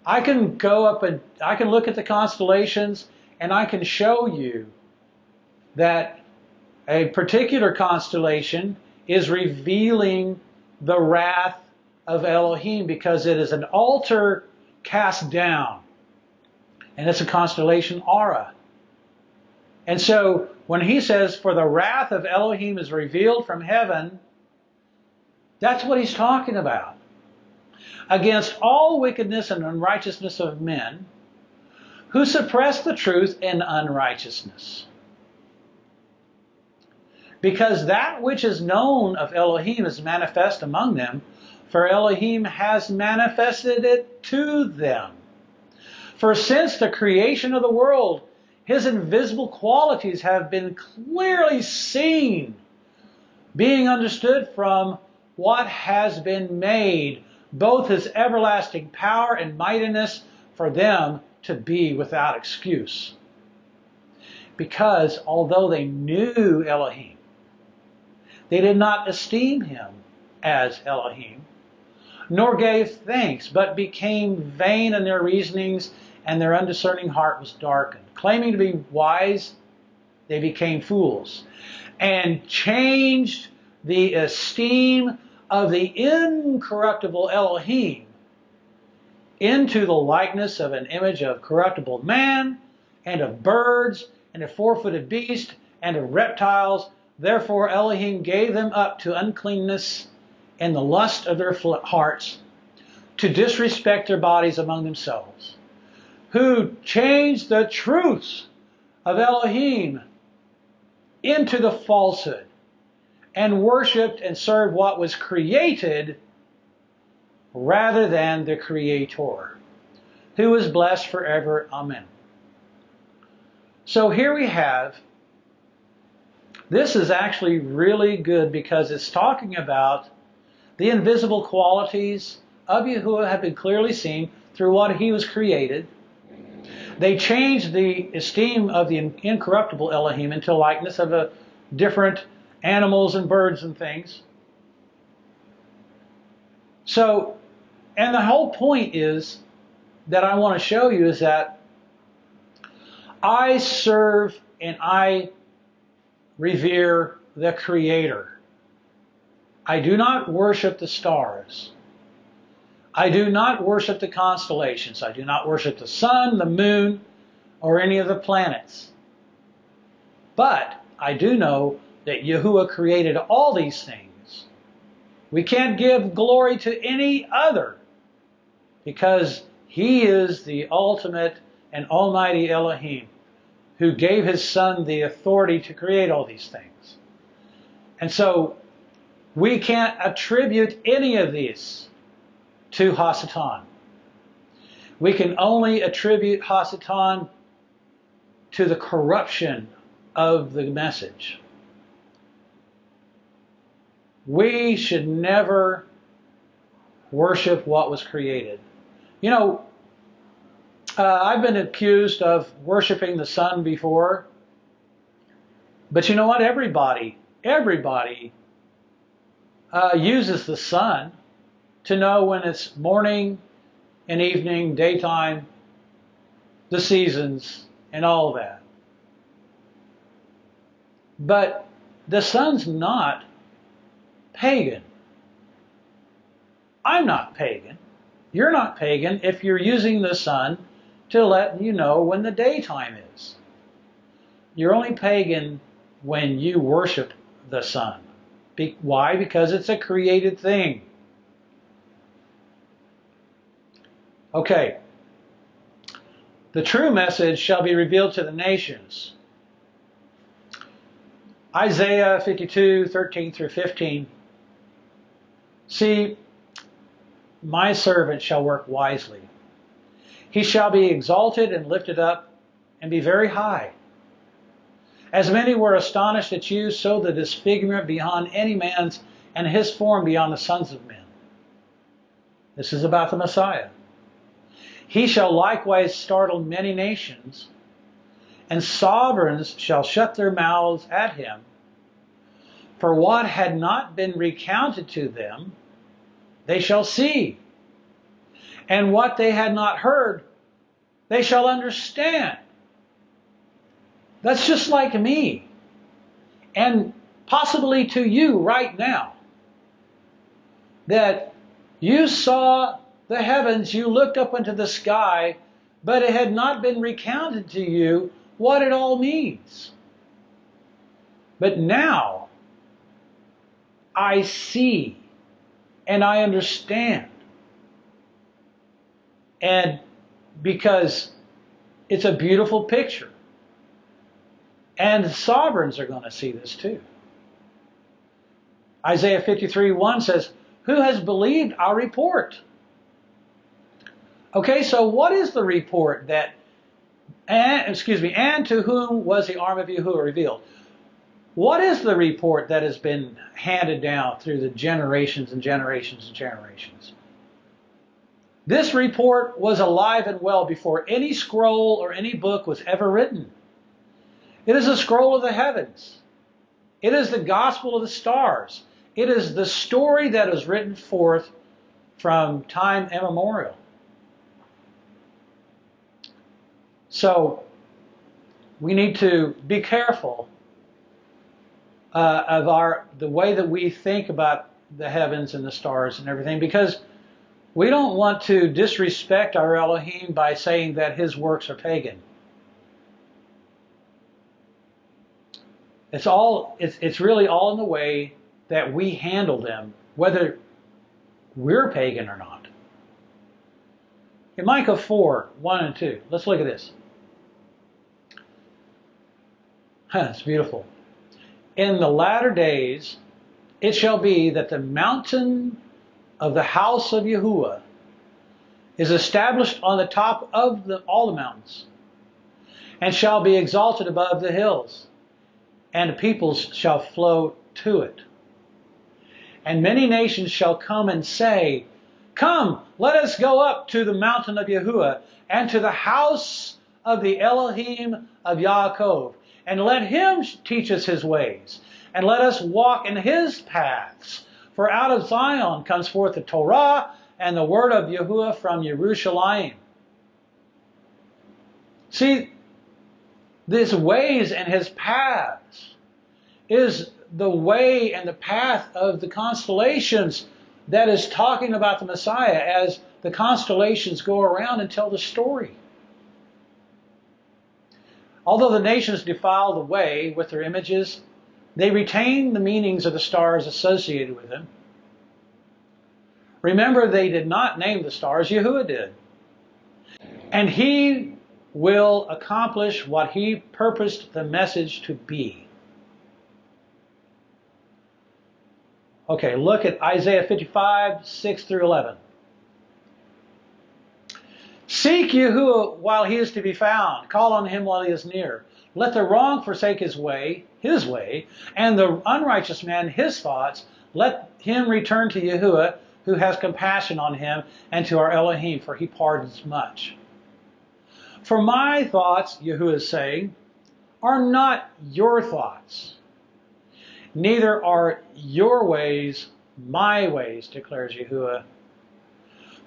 I can go up and I can look at the constellations and I can show you that a particular constellation is revealing the wrath of Elohim because it is an altar cast down. And it's a constellation Ara. And so when he says, for the wrath of Elohim is revealed from heaven, that's what he's talking about. Against all wickedness and unrighteousness of men who suppress the truth in unrighteousness. Because that which is known of Elohim is manifest among them, for Elohim has manifested it to them. For since the creation of the world, His invisible qualities have been clearly seen, being understood from what has been made, both His everlasting power and mightiness for them to be without excuse. Because although they knew Elohim, they did not esteem him as Elohim, nor gave thanks, but became vain in their reasonings, and their undiscerning heart was darkened. Claiming to be wise, they became fools, and changed the esteem of the incorruptible Elohim into the likeness of an image of corruptible man, and of birds, and of four-footed beasts, and of reptiles. Therefore Elohim gave them up to uncleanness and the lust of their hearts, to disrespect their bodies among themselves, who changed the truths of Elohim into the falsehood, and worshipped and served what was created rather than the Creator, who is blessed forever. Amen. So here we have, this is actually really good because it's talking about the invisible qualities of Yahuwah have been clearly seen through what he was created. They changed the esteem of the incorruptible Elohim into likeness of a different animals and birds and things. So, and the whole point is that I want to show you is that I serve and I revere the Creator. I do not worship the stars. I do not worship the constellations. I do not worship the sun, the moon, or any of the planets. But I do know that Yahuwah created all these things. We can't give glory to any other because he is the ultimate and almighty Elohim who gave his son the authority to create all these things. And so we can't attribute any of these to Hasatan. We can only attribute Hasatan to the corruption of the message. We should never worship what was created. You know, I've been accused of worshiping the sun before, but you know what? Everybody uses the sun to know when it's morning and evening, daytime, the seasons, and all that. But the sun's not pagan. I'm not pagan. You're not pagan if you're using the sun to let you know when the daytime is. You're only pagan when you worship the sun. Why? Because it's a created thing. Okay. The true message shall be revealed to the nations. Isaiah 52, 13 through 15. See, my servant shall work wisely. He shall be exalted and lifted up and be very high. As many were astonished at you, so the disfigurement beyond any man's and his form beyond the sons of men. This is about the Messiah. He shall likewise startle many nations, and sovereigns shall shut their mouths at him. For what had not been recounted to them, they shall see. And what they had not heard, they shall understand. That's just like me. And possibly to you right now. That you saw the heavens, you looked up into the sky, but it had not been recounted to you what it all means. But now, I see and I understand. And because it's a beautiful picture. And sovereigns are going to see this too. Isaiah 53:1 says, who has believed our report? Okay, so what is the report that, and to whom was the arm of Yahuwah revealed? What is the report that has been handed down through the generations and generations and generations? This report was alive and well before any scroll or any book was ever written. It is a scroll of the heavens. It is the gospel of the stars. It is the story that is written forth from time immemorial. So we need to be careful of the way that we think about the heavens and the stars and everything, because we don't want to disrespect our Elohim by saying that his works are pagan. It's really all in the way that we handle them, whether we're pagan or not. In Micah 4, 1 and 2, let's look at this. It's beautiful. In the latter days, it shall be that the mountain of the house of Yahuwah is established on the top of all the mountains, and shall be exalted above the hills, and the peoples shall flow to it. And many nations shall come and say, Come, let us go up to the mountain of Yahuwah, and to the house of the Elohim of Yaakov, and let him teach us his ways, and let us walk in his paths. For out of Zion comes forth the Torah and the word of Yahuwah from Jerusalem. See, his ways and his paths is the way and the path of the constellations that is talking about the Messiah as the constellations go around and tell the story. Although the nations defile the way with their images, they retain the meanings of the stars associated with them. Remember, they did not name the stars, Yahuwah did. And he will accomplish what he purposed the message to be. Okay, look at Isaiah 55, 6 through 11. Seek Yahuwah while he is to be found. Call on him while he is near. Let the wrong forsake his way, and the unrighteous man his thoughts. Let him return to Yahuwah, who has compassion on him, and to our Elohim, for he pardons much. For my thoughts, Yahuwah is saying, are not your thoughts. Neither are your ways my ways, declares Yahuwah.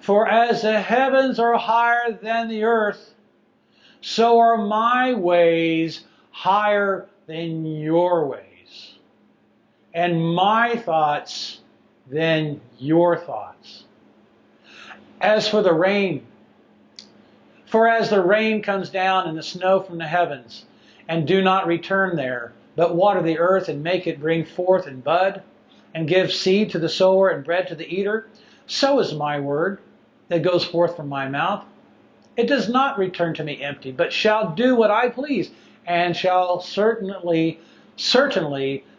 For as the heavens are higher than the earth, so are my ways higher than your ways, and my thoughts than your thoughts. As for the rain, for as the rain comes down and the snow from the heavens, and do not return there, but water the earth and make it bring forth and bud, and give seed to the sower and bread to the eater, so is my word that goes forth from my mouth. It does not return to me empty, but shall do what I please, and shall certainly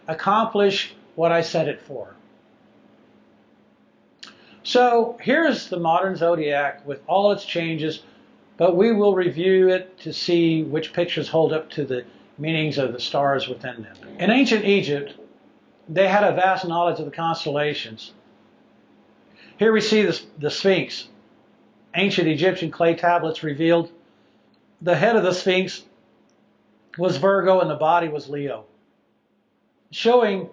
accomplish what I sent it for. So here's the modern zodiac with all its changes, but we will review it to see which pictures hold up to the meanings of the stars within them. In ancient Egypt, they had a vast knowledge of the constellations. Here we see the Sphinx. Ancient Egyptian clay tablets revealed the head of the Sphinx was Virgo and the body was Leo, showing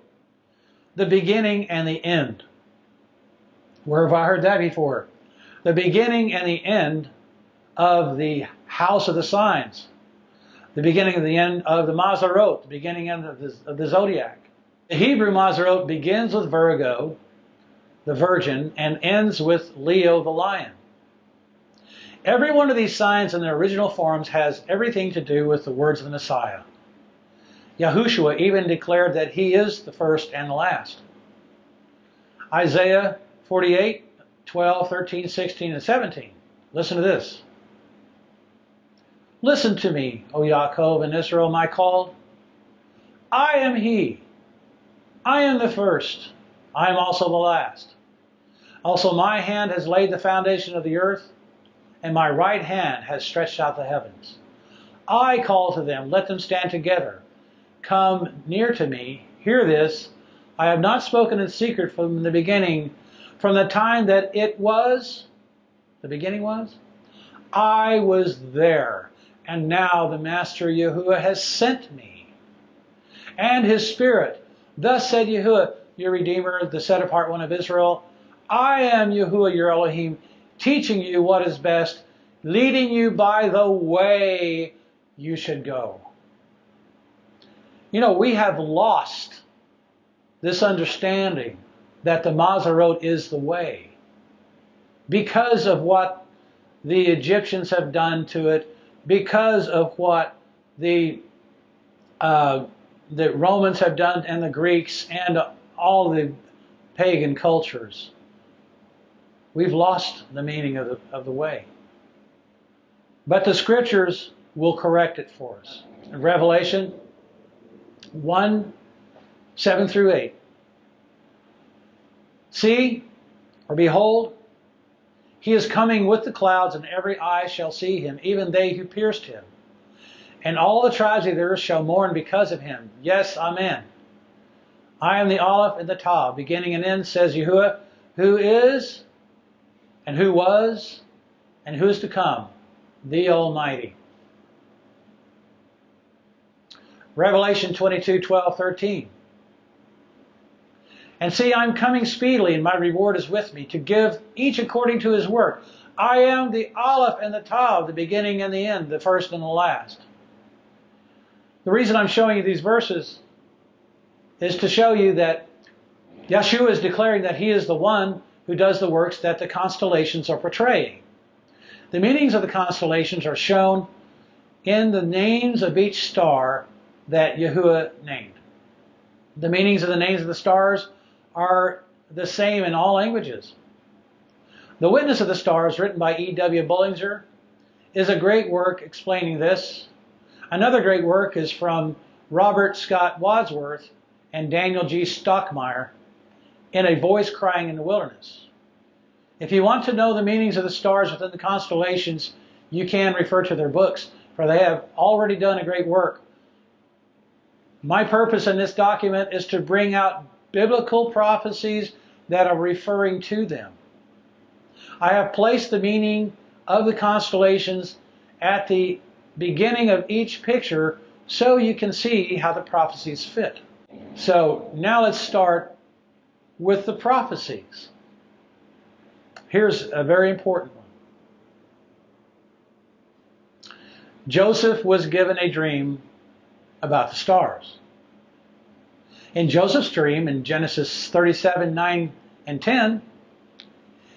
the beginning and the end. Where have I heard that before? The beginning and the end of the house of the signs, the beginning and the end of the Mazzaroth, the beginning and of the zodiac. The Hebrew Mazzaroth begins with Virgo, the virgin, and ends with Leo, the lion. Every one of these signs in their original forms has everything to do with the words of the Messiah. Yahushua even declared that he is the first and the last. Isaiah 48, 12, 13, 16, and 17. Listen to this. Listen to me, O Yaakov and Israel, my called. I am he. I am the first. I am also the last. Also my hand has laid the foundation of the earth, and my right hand has stretched out the heavens. I call to them, let them stand together. Come near to me, hear this. I have not spoken in secret from the beginning, from the time that it was, the beginning was? I was there, and now the Master Yahuwah has sent me, and His Spirit. Thus said Yahuwah, your Redeemer, the set-apart one of Israel, I am Yahuwah your Elohim, teaching you what is best, leading you by the way you should go. You know, we have lost this understanding that the Mazzaroth is the way because of what the Egyptians have done to it, because of what the Romans have done, and the Greeks, and all the pagan cultures. We've lost the meaning of the way. But the Scriptures will correct it for us. In Revelation 1, 7 through 8. See, or behold, He is coming with the clouds, and every eye shall see Him, even they who pierced Him. And all the tribes of the earth shall mourn because of Him. Yes, Amen. I am the Aleph and the Tav, beginning and end, says Yahuwah, who is, and who was, and who is to come, the Almighty. Revelation 22, 12, 13. And see, I'm coming speedily, and my reward is with me, to give each according to his work. I am the Aleph and the Tav, the beginning and the end, the first and the last. The reason I'm showing you these verses is to show you that Yeshua is declaring that He is the one who does the works that the constellations are portraying. The meanings of the constellations are shown in the names of each star that Yahuwah named. The meanings of the names of the stars are the same in all languages. The Witness of the Stars, written by E.W. Bullinger, is a great work explaining this. Another great work is from Robert Scott Wadsworth and Daniel G. Stockmeyer in A Voice Crying in the Wilderness. If you want to know the meanings of the stars within the constellations, you can refer to their books, for they have already done a great work. My purpose in this document is to bring out biblical prophecies that are referring to them. I have placed the meaning of the constellations at the beginning of each picture so you can see how the prophecies fit. So now let's start with the prophecies. Here's a very important one. Joseph was given a dream about the stars. In Joseph's dream, in Genesis 37, 9 and 10,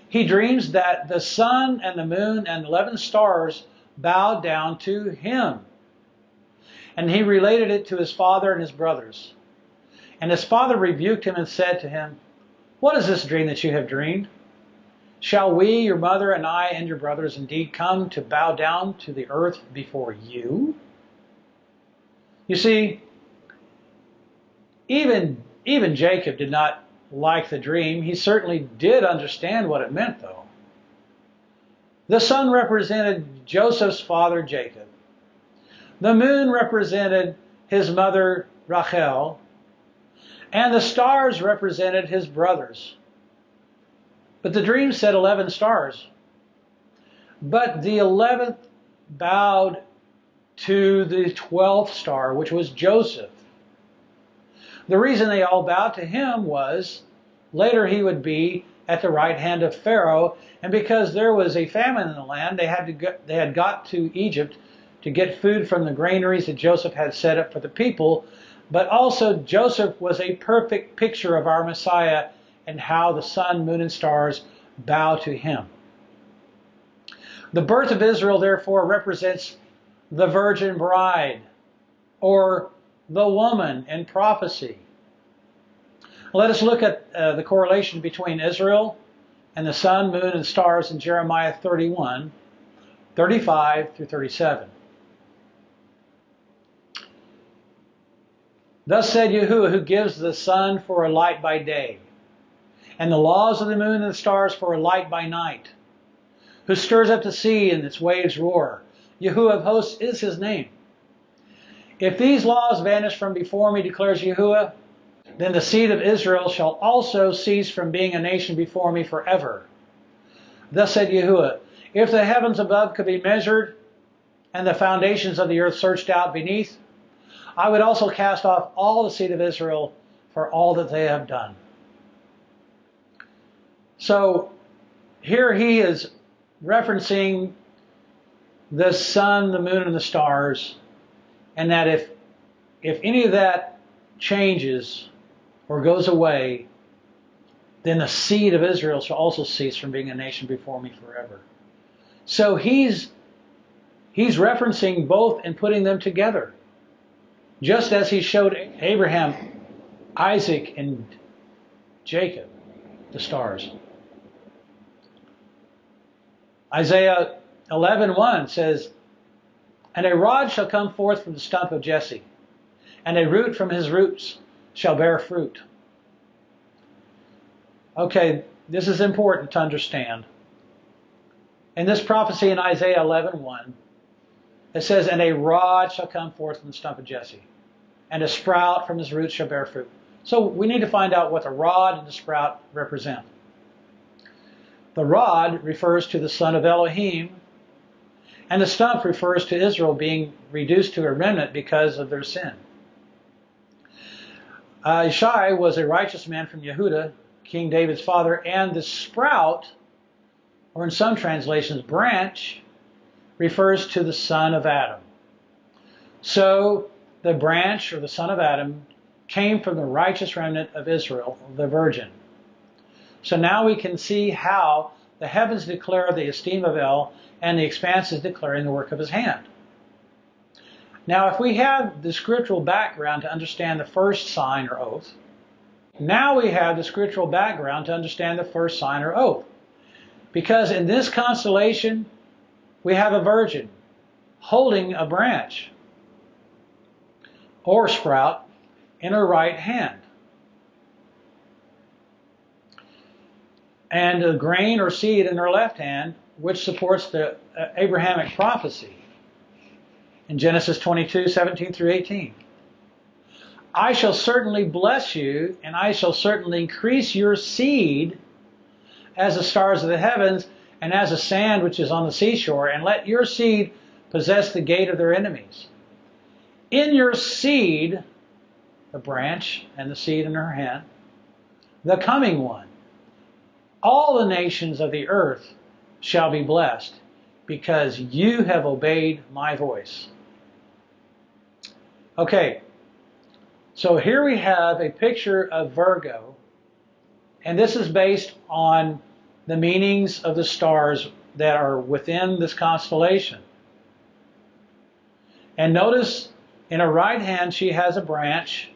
he dreams that the sun and the moon and 11 stars bowed down to him. And he related it to his father and his brothers. And his father rebuked him and said to him, "What is this dream that you have dreamed? Shall we, your mother and I and your brothers, indeed come to bow down to the earth before you?" You see, even Jacob did not like the dream. He certainly did understand what it meant, though. The sun represented Joseph's father, Jacob. The moon represented his mother, Rachel. And the stars represented his brothers. But the dream said 11 stars. But the 11th bowed to the 12th star, which was Joseph. The reason they all bowed to him was later he would be at the right hand of Pharaoh, and because there was a famine in the land, they had got to Egypt to get food from the granaries that Joseph had set up for the people. But also Joseph was a perfect picture of our Messiah and how the sun, moon, and stars bow to him. The birth of Israel, therefore, represents the virgin bride, or the woman in prophecy. Let us look at the correlation between Israel and the sun, moon, and stars in Jeremiah 31, 35 through 37. Thus said Yahuwah, who gives the sun for a light by day, and the laws of the moon and the stars for a light by night, who stirs up the sea and its waves roar. Yahuwah of hosts is his name. If these laws vanish from before me, declares Yahuwah, then the seed of Israel shall also cease from being a nation before me forever. Thus said Yahuwah, If the heavens above could be measured and the foundations of the earth searched out beneath, I would also cast off all the seed of Israel for all that they have done. So here he is referencing the sun, the moon, and the stars, and that if any of that changes or goes away, then the seed of Israel shall also cease from being a nation before me forever. So he's referencing both and putting them together, just as he showed Abraham, Isaac, and Jacob the stars. Isaiah 11:1 says, "And a rod shall come forth from the stump of Jesse, and a root from his roots shall bear fruit." Okay, this is important to understand. In this prophecy in Isaiah 11:1, it says, "And a rod shall come forth from the stump of Jesse, and a sprout from his roots shall bear fruit." So we need to find out what the rod and the sprout represent. The rod refers to the son of Elohim, and the stump refers to Israel being reduced to a remnant because of their sin. Ishai was a righteous man from Yehudah, King David's father, and the sprout, or in some translations, branch, refers to the son of Adam. So the branch, or the son of Adam, came from the righteous remnant of Israel, the virgin. So now we can see how the heavens declare the esteem of El, and the expanse is declaring the work of his hand. Now, if we have the scriptural background to understand the first sign or oath, now we have the scriptural background to understand the first sign or oath. Because in this constellation, we have a virgin holding a branch or sprout in her right hand, and a grain or seed in her left hand, which supports the Abrahamic prophecy in Genesis 22:17 through 18. "I shall certainly bless you, and I shall certainly increase your seed as the stars of the heavens and as the sand which is on the seashore, and let your seed possess the gate of their enemies. In your seed," the branch and the seed in her hand, "the coming one, all the nations of the earth shall be blessed, because you have obeyed my voice." Okay, so here we have a picture of Virgo, and this is based on the meanings of the stars that are within this constellation. And notice in her right hand she has a branch,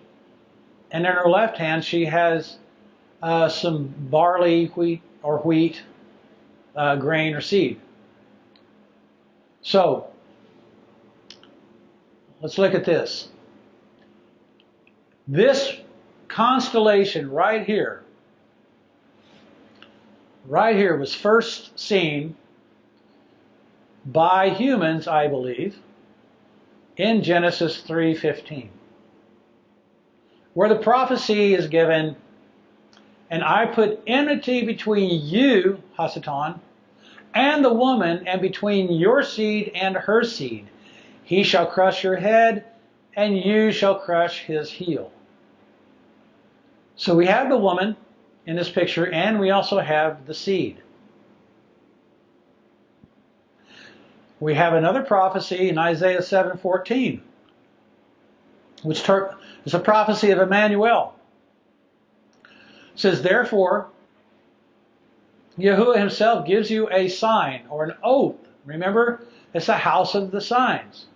and in her left hand she has some barley, wheat, grain or seed. So, let's look at this. This constellation right here was first seen by humans, I believe, in Genesis 3:15, where the prophecy is given, "And I put enmity between you," Hasatan, "and the woman, and between your seed and her seed. He shall crush your head, and you shall crush his heel." So we have the woman in this picture, and we also have the seed. We have another prophecy in Isaiah 7:14, which is a prophecy of Emmanuel. It says, "Therefore, Yahuwah himself gives you a sign," or an oath. Remember, it's a house of the signs.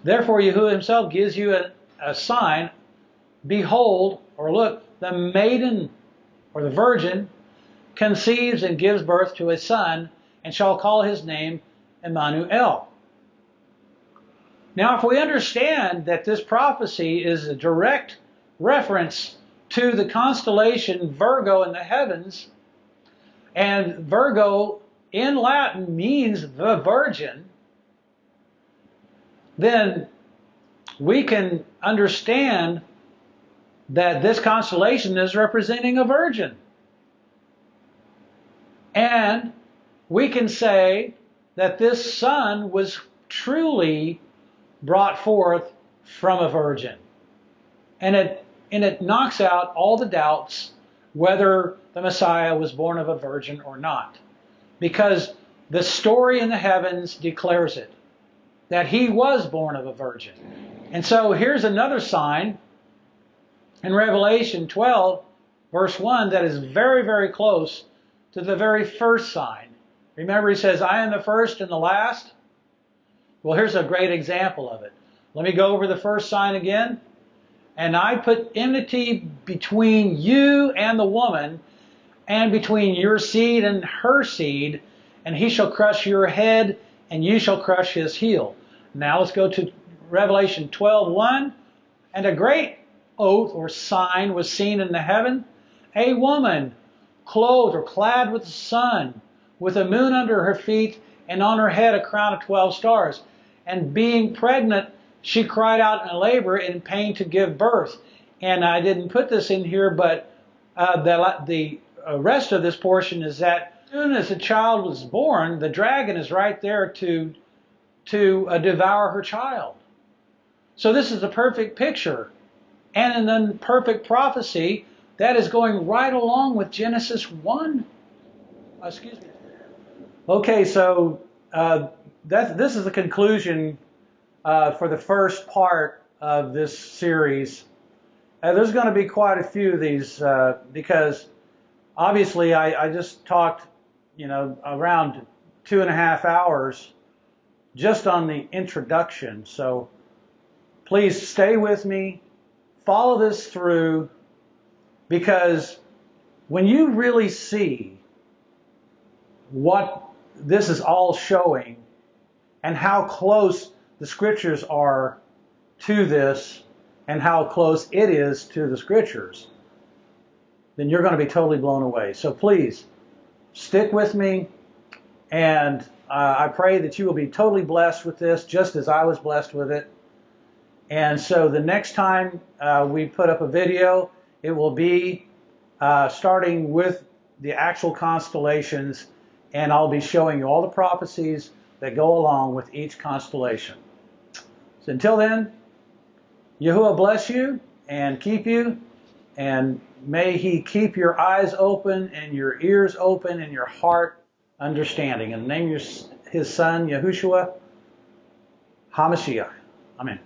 "Therefore, Yahuwah himself gives you a sign. Behold," or look, "the maiden," or the virgin, "conceives and gives birth to a son, and shall call his name Emmanuel." Now, if we understand that this prophecy is a direct reference to the constellation Virgo in the heavens, and Virgo in Latin means the virgin, then we can understand that this constellation is representing a virgin. And we can say that this son was truly brought forth from a virgin. And it knocks out all the doubts whether the Messiah was born of a virgin or not. Because the story in the heavens declares it, that he was born of a virgin. And so here's another sign in Revelation 12, verse 1, that is very, very close to the very first sign. Remember, he says, I am the first and the last. Well, here's a great example of it. Let me go over the first sign again. And I put enmity between you and the woman, and between your seed and her seed, and he shall crush your head, and you shall crush his heel. Now let's go to Revelation 12:1. And a great oath or sign was seen in the heaven, a woman clothed or clad with the sun, with a moon under her feet, and on her head a crown of 12 stars. And being pregnant, she cried out in labor and in pain to give birth. And I didn't put this in here, but the rest of this portion is that as soon as the child was born, the dragon is right there to devour her child. So this is a perfect picture and then perfect prophecy that is going right along with Genesis 1. Excuse me. Okay, so this is the conclusion for the first part of this series. There's going to be quite a few of these because obviously I just talked, around 2.5 hours just on the introduction. So please stay with me, follow this through, because when you really see what this is all showing and how close the scriptures are to this and how close it is to the scriptures, then you're going to be totally blown away. So please stick with me, and I pray that you will be totally blessed with this, just as I was blessed with it. And so the next time we put up a video, it will be starting with the actual constellations, and I'll be showing you all the prophecies that go along with each constellation. So until then, Yahuwah bless you and keep you, and may he keep your eyes open and your ears open and your heart understanding. In the name of his son, Yahushua HaMashiach. Amen.